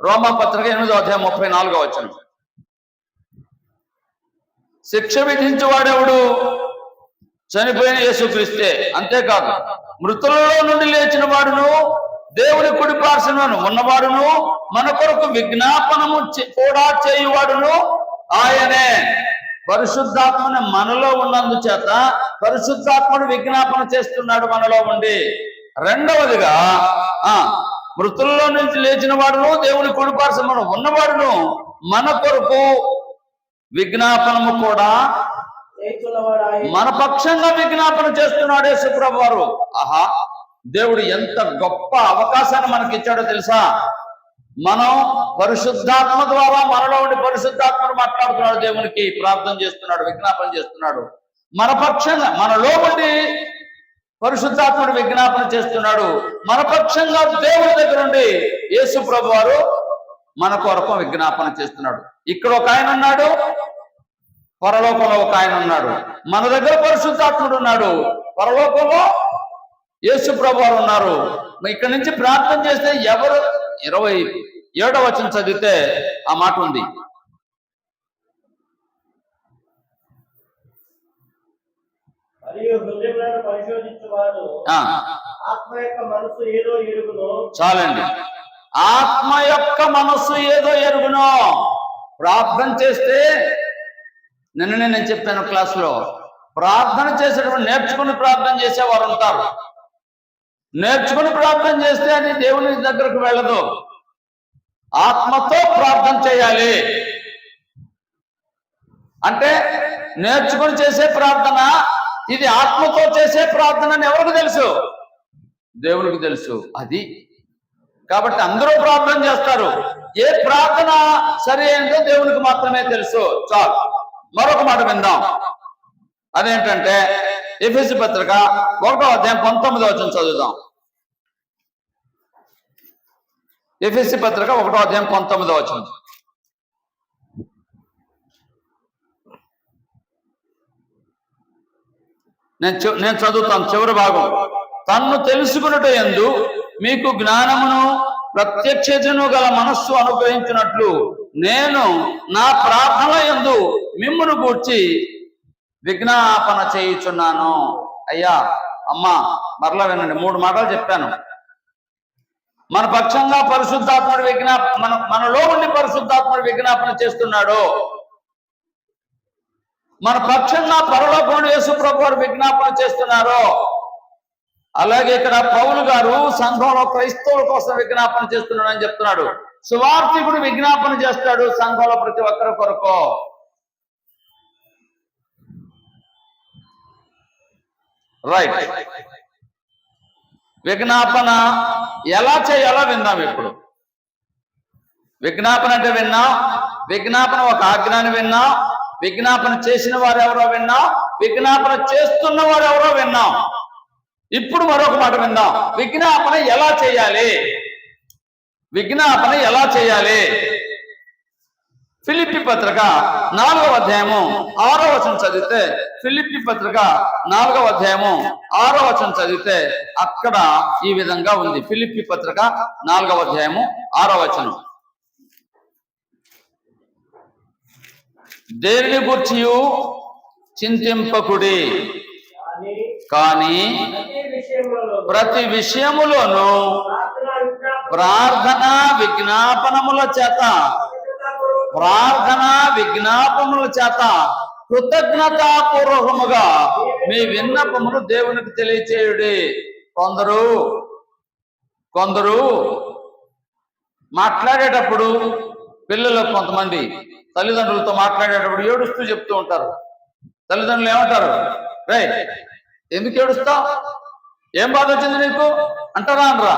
రోమాపత్రిక 8వ అధ్యాయం 34వ వచనం, శిక్ష విధించేవాడెవడు? చనిపోయిన యేసుక్రీస్తే. అంతేకాదు, మృతులలో నుండి లేచిన వాడును, దేవుని కుడి పార్శ్వమున ఉన్నవాడును, మన కొరకు విజ్ఞాపనము కూడా చేయువాడును ఆయనే. పరిశుద్ధాత్మని మనలో ఉన్నందుచేత పరిశుద్ధాత్ముడు విజ్ఞాపన చేస్తున్నాడు మనలో ఉండి. రెండవదిగా మృతుల్లో నుంచి లేచిన వాడును, దేవుని కుడి పార్శ్వమున ఉన్నవాడును, మన కొరకు విజ్ఞాపనము కూడా మన పక్షంగా విజ్ఞాపన చేస్తున్నాడు యేసుప్రభు వారు. ఆహా, దేవుడు ఎంత గొప్ప అవకాశాన్ని మనకి ఇచ్చాడో తెలుసా? మనం పరిశుద్ధాత్మ ద్వారా మనలో ఉండి పరిశుద్ధాత్మను మాట్లాడుతున్నాడు, దేవునికి ప్రార్థన చేస్తున్నాడు, విజ్ఞాపన చేస్తున్నాడు. మన పక్షంగా, మనలో ఉండి పరిశుద్ధాత్ముడు విజ్ఞాపన చేస్తున్నాడు. మన పక్షంగా దేవుడి దగ్గర నుండి యేసు ప్రభు వారు మన కొరకు విజ్ఞాపన చేస్తున్నాడు. ఇక్కడ ఒక ఆయన ఉన్నాడు, పరలోకంలో ఒక ఆయన ఉన్నాడు. మన దగ్గర పరిశుద్ధాత్ముడు ఉన్నాడు, పరలోకంలో యేసు ప్రభు వారు ఉన్నారు. ఇక్కడి నుంచి ప్రార్థన చేస్తే ఎవరు? 27వ వచనం చదివితే ఆ మాట ఉంది. చాలండి. ఆత్మ యొక్క మనస్సు ఏదో ఎరుగునో. ప్రార్థన చేస్తే నిన్ననే నేను చెప్పాను క్లాసులో, ప్రార్థన చేసేటప్పుడు నేర్చుకుని ప్రార్థన చేసేవారు ఉంటారు. నేర్చుకుని ప్రార్థన చేస్తే అది దేవుని దగ్గరకు వెళ్ళదు. ఆత్మతో ప్రార్థన చేయాలి. అంటే నేర్చుకుని చేసే ప్రార్థన ఇది ఆత్మతో చేసే ప్రార్థన అని ఎవరికి తెలుసు? దేవునికి తెలుసు. అది కాబట్టి అందరూ ప్రార్థన చేస్తారు. ఏ ప్రార్థన సరి అయిందో దేవునికి మాత్రమే తెలుసు. చాలు. మరొక మాట విందాం. అదేంటంటే ఎఫెసీ పత్రిక 1:19 చదువుదాం. ఎఫెసీ పత్రిక 1:19. నేను చదువుతాను చివరి భాగం. తన్ను తెలుసుకున్నట యందు మీకు జ్ఞానమును ప్రత్యక్షతను గల మనస్సు అనుగ్రహించినట్లు నేను నా ప్రార్థన యందు మిమ్మును గూర్చి విజ్ఞాపన చేయుచున్నాను. అయ్యా అమ్మా మరలా వినండి, 3 మాటలు చెప్పాను. మన పక్షంగా పరిశుద్ధాత్ముడు మనలో ఉండి పరిశుద్ధాత్ముడు విజ్ఞాపన చేస్తున్నాడు. మన పక్షంగా పరలోకమున యేసు ప్రభువు వారు విజ్ఞాపన చేస్తున్నారు. అలాగే ఇక్కడ పౌలు గారు సంఘంలో క్రైస్తవుల కోసం విజ్ఞాపన చేస్తున్నాడు అని చెప్తున్నాడు. సువార్థికుడు విజ్ఞాపన చేస్తాడు సంఘంలో ప్రతి ఒక్కరి కొరకు. రైట్. విజ్ఞాపన ఎలా చేయాలో విందాం ఇప్పుడు. విజ్ఞాపన అంటే విన్నాం, విజ్ఞాపన ఒక ఆజ్ఞాన్ని విన్నాం, విజ్ఞాపన చేసిన వారు ఎవరో విన్నాం, విజ్ఞాపన చేస్తున్న వారు ఎవరో విన్నాం. ఇప్పుడు మరొక మాట విందాం. విజ్ఞాపన ఎలా చేయాలి? విజ్ఞాపన ఎలా చేయాలి? ఫిలిప్పీ పత్రిక 4:6 చదివితే, ఫిలిప్పీ పత్రిక 4:6 చదివితే అక్కడ ఈ విధంగా ఉంది. ఫిలిప్పీ పత్రిక 4:6. దేనిని గూర్చియు చింతింపకుడి, కానీ ప్రతి విషయములోనూ ప్రార్థన విజ్ఞాపనముల చేత కృతజ్ఞతాపూర్వకముగా మీ విన్నపములు దేవునికి తెలియచేయుడి. కొందరు మాట్లాడేటప్పుడు, పిల్లలు కొంతమంది తల్లిదండ్రులతో మాట్లాడేటప్పుడు ఏడుస్తూ చెప్తూ ఉంటారు. తల్లిదండ్రులు ఏమంటారు? రే ఎందుకు ఏడుస్తావు? ఏం బాధ వచ్చింది నీకు అంటారా? అనరా?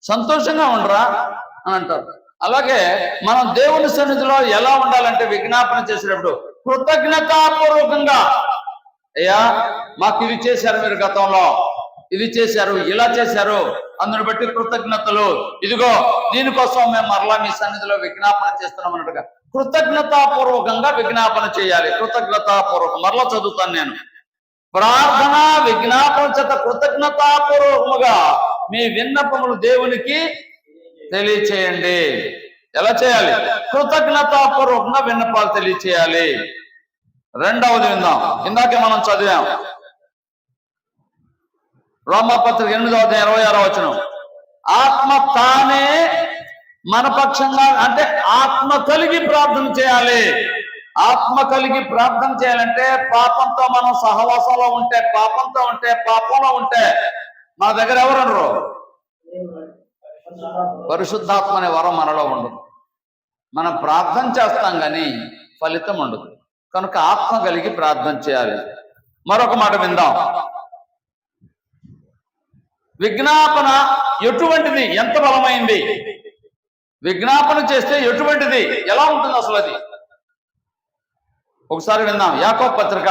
సంతోషంగా ఉండరా అని అంటారు. అలాగే మనం దేవుని సన్నిధిలో ఎలా ఉండాలంటే విజ్ఞాపన చేసేటప్పుడు కృతజ్ఞతాపూర్వకంగా, అయ్యా మాకు ఇది చేశారు, మీరు గతంలో ఇది చేశారు, ఇలా చేశారు, అందుని బట్టి కృతజ్ఞతలు, ఇదిగో దీనికోసం మేము మరలా మీ సన్నిధిలో విజ్ఞాపన చేస్తున్నాం అన్నట్టుగా కృతజ్ఞతాపూర్వకంగా విజ్ఞాపన చేయాలి. కృతజ్ఞతాపూర్వకం. మరలా చదువుతాను నేను. ప్రార్థన విజ్ఞాపన చేత కృతజ్ఞతాపూర్వకముగా మీ విన్నపములు దేవునికి తెలియచేయండి. ఎలా చేయాలి? కృతజ్ఞతాపూర్వకంగా విన్నపాలు తెలియచేయాలి. రెండవది విందాం. ఇందాకే మనం చదివాం రోమాపత్రిక 8:26. ఆత్మ తానే మన పక్షంగా, అంటే ఆత్మ కలిగి ప్రార్థన చేయాలి. ఆత్మ కలిగి ప్రార్థన చేయాలంటే పాపంతో మనం సహవాసంలో ఉంటే, పాపంలో ఉంటే మన దగ్గర ఎవరుండరు? పరిశుద్ధాత్మ అనే వరం మనలో ఉండదు. మనం ప్రార్థన చేస్తాం కానీ ఫలితం ఉండదు. కనుక ఆత్మ కలిగి ప్రార్థన చేయాలి. మరొక మాట విందాం. విజ్ఞాపన ఎటువంటిది? ఎంత బలమైంది? విజ్ఞాపన చేస్తే ఎటువంటిది? ఎలా ఉంటుంది అసలు అది? ఒకసారి విందాం. యాకోబు పత్రిక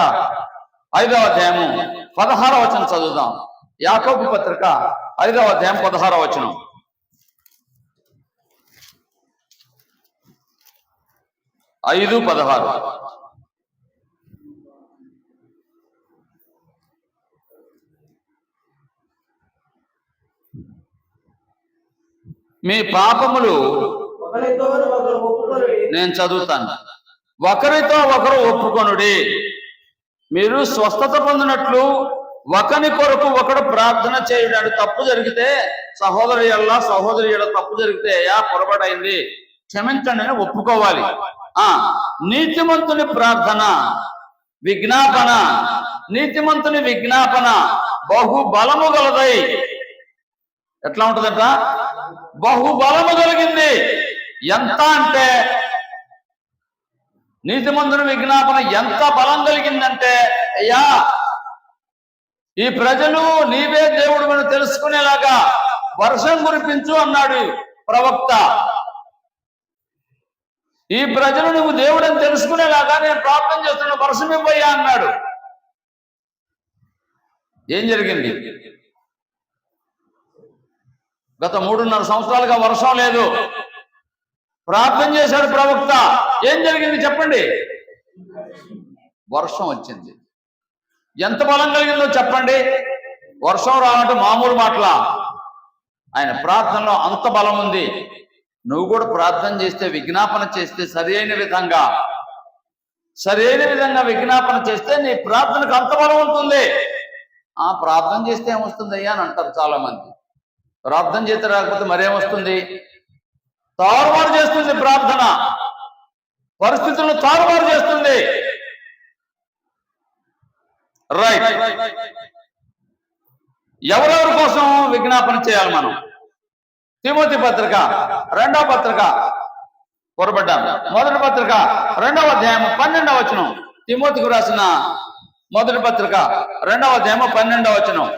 5:16 చదువుదాం. యాకోబు పత్రిక 5:16. 5:16. మీ పాపములు, నేను చదువుతాను, ఒకరితో ఒకరు ఒప్పుకొనుడి, మీరు స్వస్థత పొందినట్లు ఒకని కొరకు ఒకడు ప్రార్థన చేయడాడు. తప్పు జరిగితే సహోదరి తప్పు జరిగితే అయ్యా పొరపాటైంది క్షమించండి అని ఒప్పుకోవాలి. నీతిమంతుని ప్రార్థన విజ్ఞాపన, నీతిమంతుని విజ్ఞాపన బహుబలము గలదై. ఎట్లా ఉంటుందట? బహుబలము కలిగింది. ఎంత అంటే నీతిమంతుని విజ్ఞాపన ఎంత బలం కలిగిందంటే, అయ్యా ఈ ప్రజలు నీవే దేవుడు అని తెలుసుకునేలాగా వర్షం కురిపించు అన్నాడు ప్రవక్త. ఈ ప్రజలు నువ్వు దేవుడు అని తెలుసుకునేలాగా నేను ప్రార్థన చేస్తున్న వర్షం ఇవ్వయ్యా అన్నాడు. ఏం జరిగింది? గత 3.5 సంవత్సరాలుగా వర్షం లేదు. ప్రార్థన చేశాడు ప్రవక్త. ఏం జరిగింది చెప్పండి? వర్షం వచ్చింది. ఎంత బలం కలిగిందో చెప్పండి. వర్షం రావాలంటే మామూలు మాటలా? ఆయన ప్రార్థనలో అంత బలం ఉంది. నువ్వు కూడా ప్రార్థన చేస్తే, విజ్ఞాపన చేస్తే సరైన విధంగా విజ్ఞాపన చేస్తే నీ ప్రార్థనకు అంత బలం ఉంటుంది. ప్రార్థన చేస్తే ఏమొస్తుంది అయ్యా అని అంటారు చాలా మంది. ప్రార్థన చేస్తే రాకపోతే మరేమొస్తుంది? తారుమారు చేస్తుంది ప్రార్థన, పరిస్థితులను తారుమారు చేస్తుంది. రైట్. ఎవరెవరి కోసం విజ్ఞాపన చేయాలి మనం? తిమోతి పత్రిక 2వ పత్రిక, పొరబడ్డాను, 1వ పత్రిక 2వ అధ్యాయం 12వ వచనం. తిమోతికి రాసిన 1వ పత్రిక 2వ అధ్యాయం 12వ వచనం.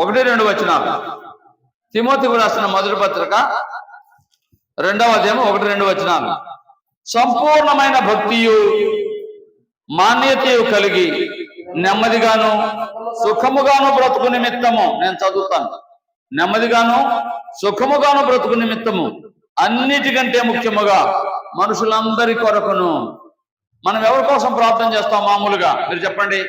ఒకటి 2 వచనాలు. తిమోతికి రాసిన 1వ పత్రిక 2వ అధ్యాయం 1-2 వచనాలు. సంపూర్ణమైన భక్తియు మాన్యతయు కలిగి నెమ్మదిగాను సుఖముగాను బ్రతుకు నిమిత్తము, నేను చదువుతాను, నెమ్మదిగాను సుఖముగాను బ్రతుకు నిమిత్తము అన్నిటికంటే ముఖ్యముగా మనుషులందరి కొరకును. మనం ఎవరి కోసం ప్రార్థన చేస్తాం మామూలుగా? మీరు చెప్పండి.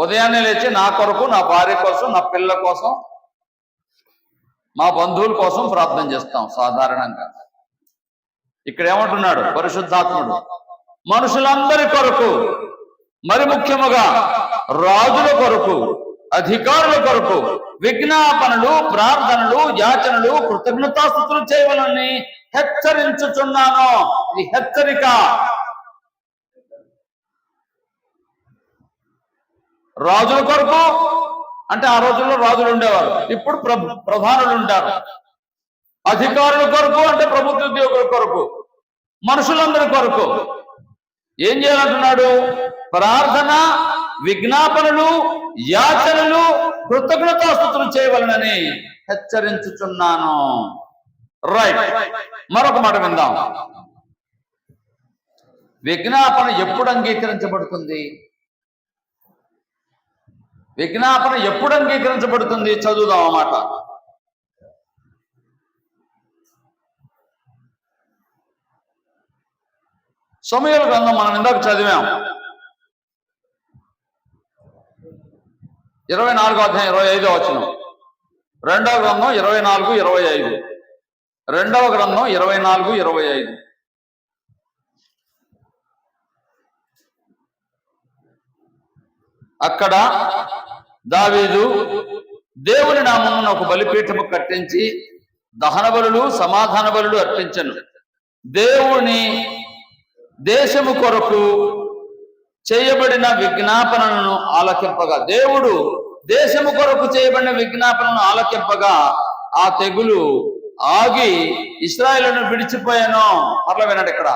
ఉదయాన్నే లేచి నా కొరకు, నా భార్య కోసం, నా పిల్లల కోసం, మా బంధువుల కోసం ప్రార్థన చేస్తాం సాధారణంగా. ఇక్కడ ఏమంటున్నాడు పరిశుద్ధాత్ముడు? మనుషులందరి కొరకు, మరి ముఖ్యముగా రాజుల కొరకు, అధికారుల కొరకు విజ్ఞాపనలు, ప్రార్థనలు, యాచనలు, కృతజ్ఞతాస్తుతులు చేయవలని హెచ్చరించుచున్నాను. ఇది హెచ్చరిక. రాజుల కొరకు అంటే ఆ రోజుల్లో రాజులు ఉండేవారు, ఇప్పుడు ప్రధానులు ఉంటారు. అధికారుల కొరకు అంటే ప్రభుత్వ ఉద్యోగుల కొరకు, మనుషులందరి కొరకు ఏం చేయాలంటున్నాడు? ప్రార్థన, విజ్ఞాపనలు, యాచనలు, కృతజ్ఞతాస్తుతులు చేయవలనని హెచ్చరించుచున్నాను. రైట్. మరొక మాట విందాం. విజ్ఞాపన ఎప్పుడు అంగీకరించబడుతుంది? విజ్ఞాపన ఎప్పుడు అంగీకరించబడుతుంది? చదువుదాం అన్నమాట. సమూయేలు గ్రంథం మనం ఇందాక చదివాం. 24వ అధ్యాయం 25వ వచనం. 2వ గ్రంథం 24-25. 2వ గ్రంథం 24-25. అక్కడ దావీదు దేవుని నామమున ఒక బలిపీఠము కట్టించి దహన బలులు, సమాధాన బలులు అర్పించను. దేవుని దేశము కొరకు చేయబడిన విజ్ఞాపనలను ఆలకింపగా, దేవుడు దేశము కొరకు చేయబడిన విజ్ఞాపనలను ఆలకింపగా ఆ తెగులు ఆగి ఇశ్రాయేలును విడిచిపోయాను. అట్లా వినండి. ఇక్కడ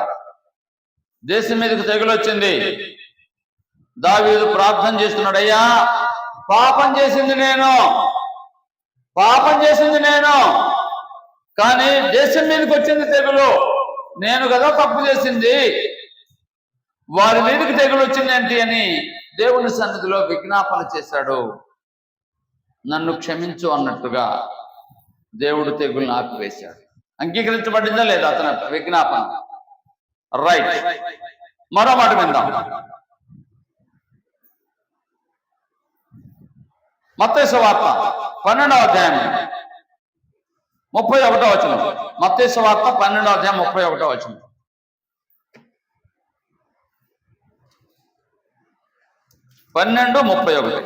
దేశం మీదకి తెగులు వచ్చింది. దావీదు ప్రార్థన చేస్తున్నాడు, అయ్యా పాపం చేసింది నేను, కానీ దేశం మీదకి వచ్చింది తెగులు. నేను కదా తప్పు చేసింది, వారి మీదకి తెగులు వచ్చింది ఏంటి అని దేవుని సన్నిధిలో విజ్ఞాపన చేశాడు. నన్ను క్షమించు అన్నట్టుగా దేవుడు తెగుల్ని ఆపివేశాడు. అంగీకరించబడిందా లేదా అతని విజ్ఞాపన? రైట్. మరో మాట విందాం. మత్తయి సువార్త 12వ అధ్యాయం 31వ వచనం. మత్తయి సువార్త 12వ అధ్యాయం 31వ వచనం. 12:31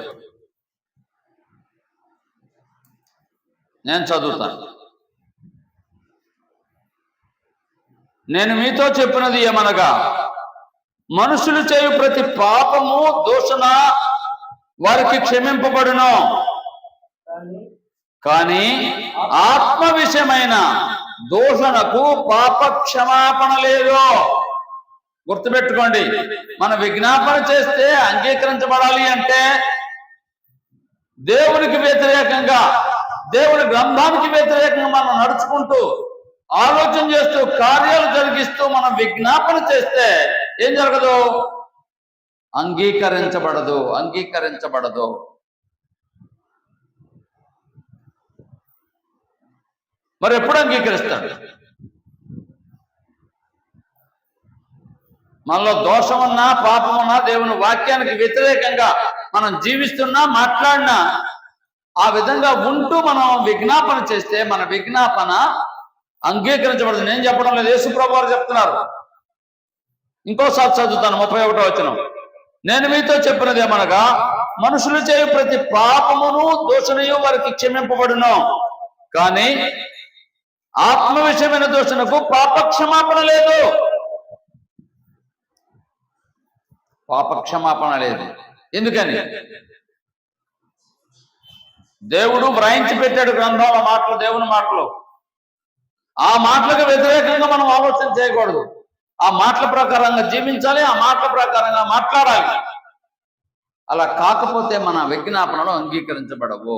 నేను చదువుతాను. నేను మీతో చెప్పినది ఏమనగా, మనుషులు చేయు ప్రతి పాపము దూషణ వారికి క్షమింపబడును, కానీ ఆత్మ విషయమైన దూషణకు పాప క్షమాపణ లేదు. గుర్తుపెట్టుకోండి, మన విజ్ఞాపన చేస్తే అంగీకరించబడాలి అంటే దేవునికి వ్యతిరేకంగా, దేవుని గ్రంథానికి వ్యతిరేకంగా మనం నడుచుకుంటూ, ఆలోచన చేస్తూ, కార్యాలు జరిగిస్తూ మనం విజ్ఞాపన చేస్తే ఏం జరగదు? అంగీకరించబడదు. మరి ఎప్పుడు అంగీకరిస్తాడు? మనలో దోషమున్నా పాపమున్నా దేవుని వాక్యానికి వ్యతిరేకంగా మనం జీవిస్తున్నా, మాట్లాడినా, ఆ విధంగా ఉంటూ మనం విజ్ఞాపన చేస్తే మన విజ్ఞాపన అంగీకరించబడదు. నేను చెప్పడం లేదు, యేసు ప్రభువు వారు చెప్తున్నారు. ఇంకోసారి చదువుతాను, 31వ వచనం. నేను మీతో చెప్పినది ఏమనగా, మనుషులు చేయు ప్రతి పాపమును దూషణయు వారికి క్షమింపబడును, కానీ ఆత్మ విషయమైన దూషణకు పాప క్షమాపణ లేదు. ఎందుకని? దేవుడు వ్రాయించి పెట్టాడు గ్రంథంలో మాటలు, దేవుని మాటలు. ఆ మాటలకు వ్యతిరేకంగా మనం ఆలోచన చేయకూడదు. ఆ మాటల ప్రకారంగా జీవించాలి, ఆ మాటల ప్రకారంగా మాట్లాడాలి. అలా కాకపోతే మన విజ్ఞాపనలు అంగీకరించబడవు.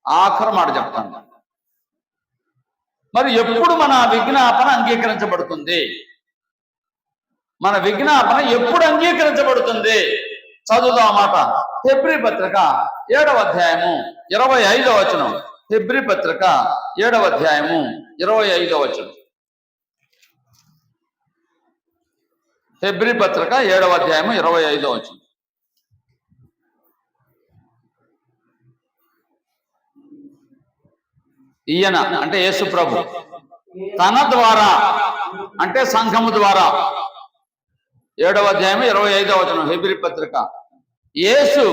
ఆఖరి మాట చెప్తాను. మరి ఎప్పుడు మన విజ్ఞాపన అంగీకరించబడుతుంది? మన విజ్ఞాపన ఎప్పుడు అంగీకరించబడుతుంది? చదువుదాం మాట. హెబ్రీ పత్రిక 7వ అధ్యాయము 25వ వచనం. హెబ్రీ పత్రిక 7వ అధ్యాయము 25వ వచనం. హెబ్రీ పత్రిక 7వ అధ్యాయము 25వ వచనం. ఈయన అంటే యేసు ప్రభు తన ద్వారా, అంటే సంఘము ద్వారా, 7వ అధ్యాయము 25వ వచనం హెబ్రీ పత్రిక. యేసు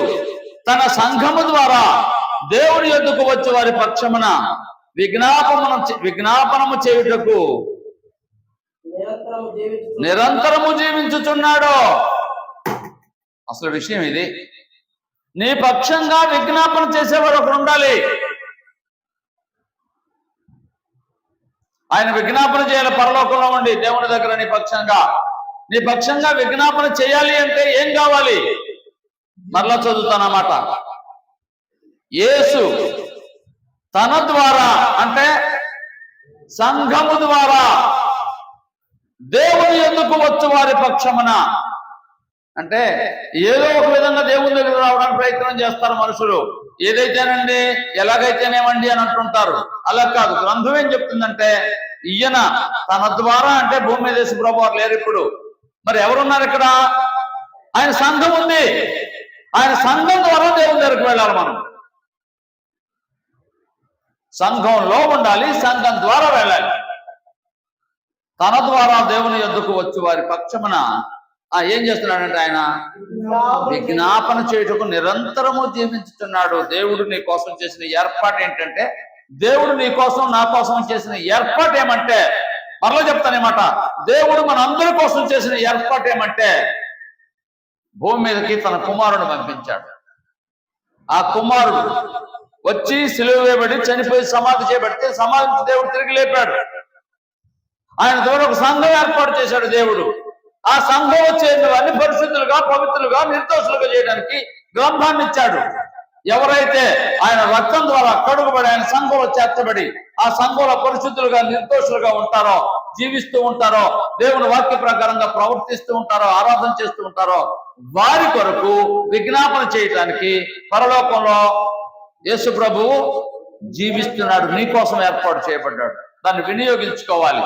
తన సంఘము ద్వారా దేవుని యొద్దకు వచ్చి వారి పక్షమున విజ్ఞాపనము చేయుటకు నిరంతరము జీవించుచున్నాడు. అసలు విషయం ఇది. నీ పక్షంగా విజ్ఞాపన చేసేవాడు ఒకడు ఉండాలి. ఆయన విజ్ఞాపన చేయాలి పరలోకంలో ఉండి దేవుని దగ్గర. నీ పక్షంగా విజ్ఞాపన చేయాలి అంటే ఏం కావాలి? మరలా చదువుతానమాట. యేసు తన ద్వారా, అంటే సంఘము ద్వారా దేవుని ఎందుకు వచ్చు వారి పక్షమున, అంటే ఏదో ఒక విధంగా దేవుని దగ్గర రావడానికి ప్రయత్నం చేస్తారు మనుషులు. ఏదైతేనండి, ఎలాగైతేనేమండి అని అంటుంటారు. అలా కాదు. గ్రంథం ఏం చెప్తుందంటే, ఈయన తన ద్వారా, అంటే భూమి మీద యేసు ప్రభువు వారు లేరు ఇప్పుడు. మరి ఎవరున్నారు ఇక్కడ? ఆయన సంఘం ఉంది. ఆయన సంఘం ద్వారా దేవుని దగ్గరికి వెళ్ళాలి. మనం సంఘంలో ఉండాలి, సంఘం ద్వారా వెళ్ళాలి. తన ద్వారా దేవుని యొద్దకు వచ్చి వారి పక్షమున ఏం చేస్తున్నాడంటే ఆయన విజ్ఞాపన చేయుటకు నిరంతరము జీవించుతున్నాడు. దేవుడు నీ కోసం చేసిన ఏర్పాటు ఏంటంటే, దేవుడు నీ కోసం నా కోసం చేసిన ఏర్పాటు ఏమంటే, మరలా చెప్తానమాట, దేవుడు మనందరి కోసం చేసిన ఏర్పాటు ఏమంటే, భూమి మీదకి తన కుమారుడు పంపించాడు. ఆ కుమారుడు వచ్చి సిలువ వేయబడి చనిపోయి సమాధి చేయబడితే సమాధి దేవుడు తిరిగి లేపాడు. ఆయన ద్వారా ఒక సంఘం ఏర్పాటు చేశాడు దేవుడు. ఆ సంఘం వచ్చేవారిని పరిశుద్ధులుగా, పవిత్రులుగా, నిర్దోషులుగా చేయడానికి గ్రంథాన్ని ఇచ్చాడు. ఎవరైతే ఆయన రక్తం ద్వారా కడుగుబడి ఆయన సంఘంలో చేర్చబడి ఆ సంఘంలో పరిశుద్ధులుగా, నిర్దోషులుగా ఉంటారో, జీవిస్తూ ఉంటారో, దేవుని వాక్య ప్రకారంగా ప్రవర్తిస్తూ ఉంటారో, ఆరాధన చేస్తూ ఉంటారో, వారి కొరకు విజ్ఞాపన చేయటానికి పరలోకంలో యేసు ప్రభువు జీవిస్తున్నాడు. నీ కోసం ఏర్పాటు చేయబడ్డాడు. దాన్ని వినియోగించుకోవాలి.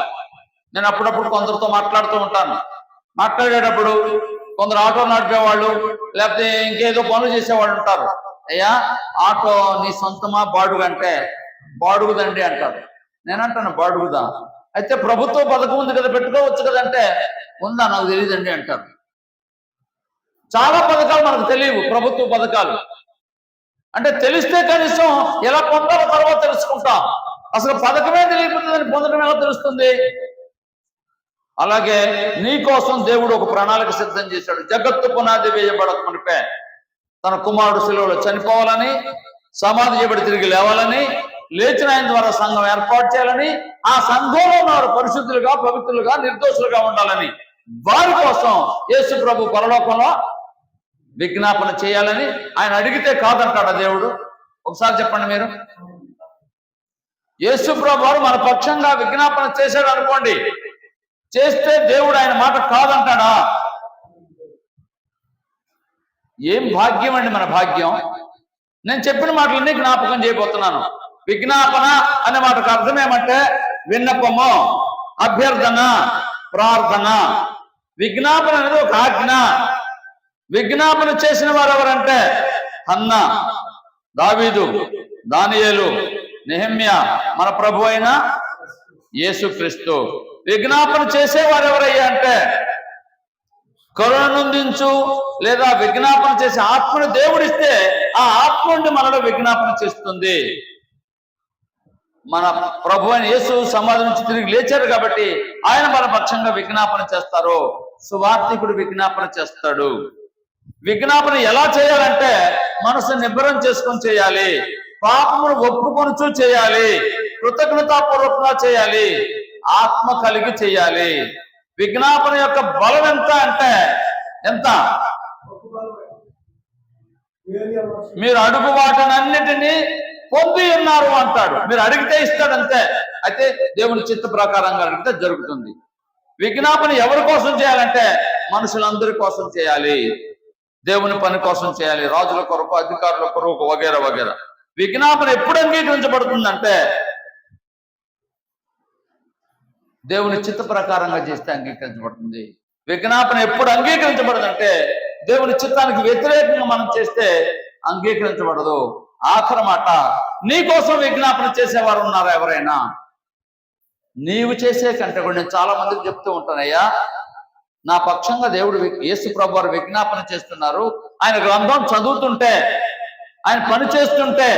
నేను అప్పుడప్పుడు కొందరితో మాట్లాడుతూ ఉంటాను. మాట్లాడేటప్పుడు కొందరు ఆటో నడిపేవాళ్ళు, లేకపోతే ఇంకేదో పనులు చేసేవాళ్ళు ఉంటారు. అయ్యా, ఆటో నీ సొంతమా బాడుగు అంటే, బాడుగుదండి అంటారు. నేనంటాను, బాడుగుదా? అయితే ప్రభుత్వ పథకం ఉంది కదా, పెట్టుకోవచ్చు కదంటే, ఉందా? నాకు తెలియదండి అంటారు. చాలా పథకాలు మనకు తెలియవు, ప్రభుత్వ పథకాలు. అంటే తెలిస్తే కనీసం ఎలా పొందాలో తర్వాత తెలుసుకుంటాం. అసలు పథకమే తెలియకపోతే దాన్ని పొందడం ఎలా తెలుస్తుంది? అలాగే నీ కోసం దేవుడు ఒక ప్రణాళిక సిద్ధం చేశాడు. జగత్తు పునాది వేయబడక మునిపే తన కుమారుడు శిలువలో చనిపోవాలని, సమాధి చేయబడి తిరిగి లేవాలని, లేచిన ఆయన ద్వారా సంఘం ఏర్పాటు చేయాలని, ఆ సంఘంలో ఉన్నవారు పరిశుద్ధులుగా, పవిత్రులుగా, నిర్దోషులుగా ఉండాలని, వారి కోసం యేసు ప్రభు పరలోకంలో విజ్ఞాపన చేయాలని ఆయన అడిగితే కాదంటాడా దేవుడు? ఒకసారి చెప్పండి మీరు. యేసు ప్రభు వారు మన పక్షంగా విజ్ఞాపన చేశాడు అనుకోండి, చేస్తే దేవుడు ఆయన మాట కాదంటాడా? ఏం భాగ్యం అండి మన భాగ్యం. నేను చెప్పిన మాటలన్నీ జ్ఞాపకం చేయబోతున్నాను. విజ్ఞాపన అనే మాటకు అర్థం ఏమంటే విన్నపము, అభ్యర్థన, ప్రార్థన. విజ్ఞాపన అనేది ఒక ఆజ్ఞ. విజ్ఞాపన చేసిన వారు ఎవరంటే హన్న, దావీదు, దానియేలు, నెహెమ్యా, మన ప్రభు అయిన యేసుక్రీస్తు. విజ్ఞాపన చేసేవారు ఎవరయ్యా అంటే కరుణనుందించు లేదా విజ్ఞాపన చేసే ఆత్మను దేవుడిస్తే ఆ ఆత్మ నుండి మనలో విజ్ఞాపన చేస్తుంది. మన ప్రభు అయిన యేసు సమాధి నుంచి తిరిగి లేచారు కాబట్టి ఆయన మన పక్షంగా విజ్ఞాపన చేస్తారు. సువార్తికుడు విజ్ఞాపన చేస్తాడు. విజ్ఞాపన ఎలా చేయాలంటే మనసు నిబ్బరం చేసుకొని చేయాలి, పాపమును ఒప్పుకొనుచు చేయాలి, కృతజ్ఞతాపూర్వకంగా చేయాలి, ఆత్మ కలిగి చేయాలి. విజ్ఞాపన యొక్క బలం ఎంత అంటే ఎంత? మీరు అడుగు వాటినన్నిటినీ పొంది ఉన్నారు అంటాడు. మీరు అడిగితే ఇస్తాడంతే. అయితే దేవుని చిత్త ప్రకారంగా అడిగితే జరుగుతుంది. విజ్ఞాపన ఎవరి కోసం చేయాలంటే మనుషులందరి కోసం చేయాలి, దేవుని పని కోసం చేయాలి, రాజుల కొరకు, అధికారుల కొరకు, వగేరా వగేరా. విజ్ఞాపన ఎప్పుడు అంగీకరించబడుతుందంటే దేవుని చిత్త ప్రకారంగా చేస్తే అంగీకరించబడుతుంది. విజ్ఞాపన ఎప్పుడు అంగీకరించబడదంటే దేవుని చిత్తానికి వ్యతిరేకంగా మనం చేస్తే అంగీకరించబడదు. ఆఖరి మాట, నీ కోసం విజ్ఞాపన చేసేవారు ఉన్నారా ఎవరైనా? నీవు చేసే కంటే కూడా నేను చాలా మందికి చెప్తూ ఉంటానయ్యా, నా పక్షంగా దేవుడు యేసు ప్రభు వారు విజ్ఞాపన చేస్తున్నారు, ఆయన గ్రంథం చదువుతుంటే, ఆయన పని చేస్తుంటే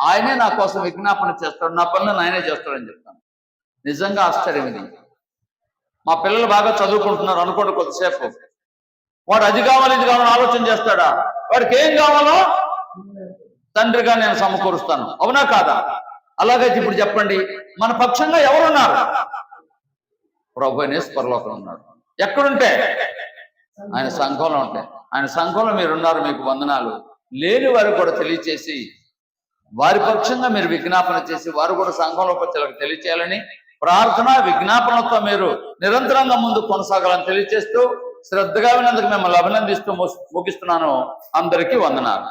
ఆయనే నా కోసం విజ్ఞాపన చేస్తాడు, నా పనులను ఆయనే చేస్తాడని చెప్తాను. నిజంగా ఆశ్చర్యం ఇది. మా పిల్లలు బాగా చదువుకుంటున్నారు అనుకోండి, కొద్దిసేపు వాడు అది కావాలి ఇది కావాలని ఆలోచన చేస్తాడా? వాడికి ఏం కావాలో తండ్రిగా నేను సమకూరుస్తాను, అవునా కాదా? అలాగైతే ఇప్పుడు చెప్పండి, మన పక్షంగా ఎవరున్నారు? ప్రభు అయిన యేసు పరలోకంలో ఉన్నాడు. ఎక్కడుంటే? ఆయన సంఘంలో ఉంటే. ఆయన సంఘంలో మీరున్నారు, మీకు వందనాలు. లేని వారు కూడా తెలియచేసి వారి పక్షంగా మీరు విజ్ఞాపన చేసి వారు కూడా సంఘంలోకి వచ్చేలాగా తెలియచేయాలని, ప్రార్థన విజ్ఞాపనతో మీరు నిరంతరంగా ముందు కొనసాగాలని తెలియచేస్తూ శ్రద్ధగా విన్నందుకు మిమ్మల్ని అభినందిస్తూ ముగిస్తున్నాను. అందరికీ వందనాలు.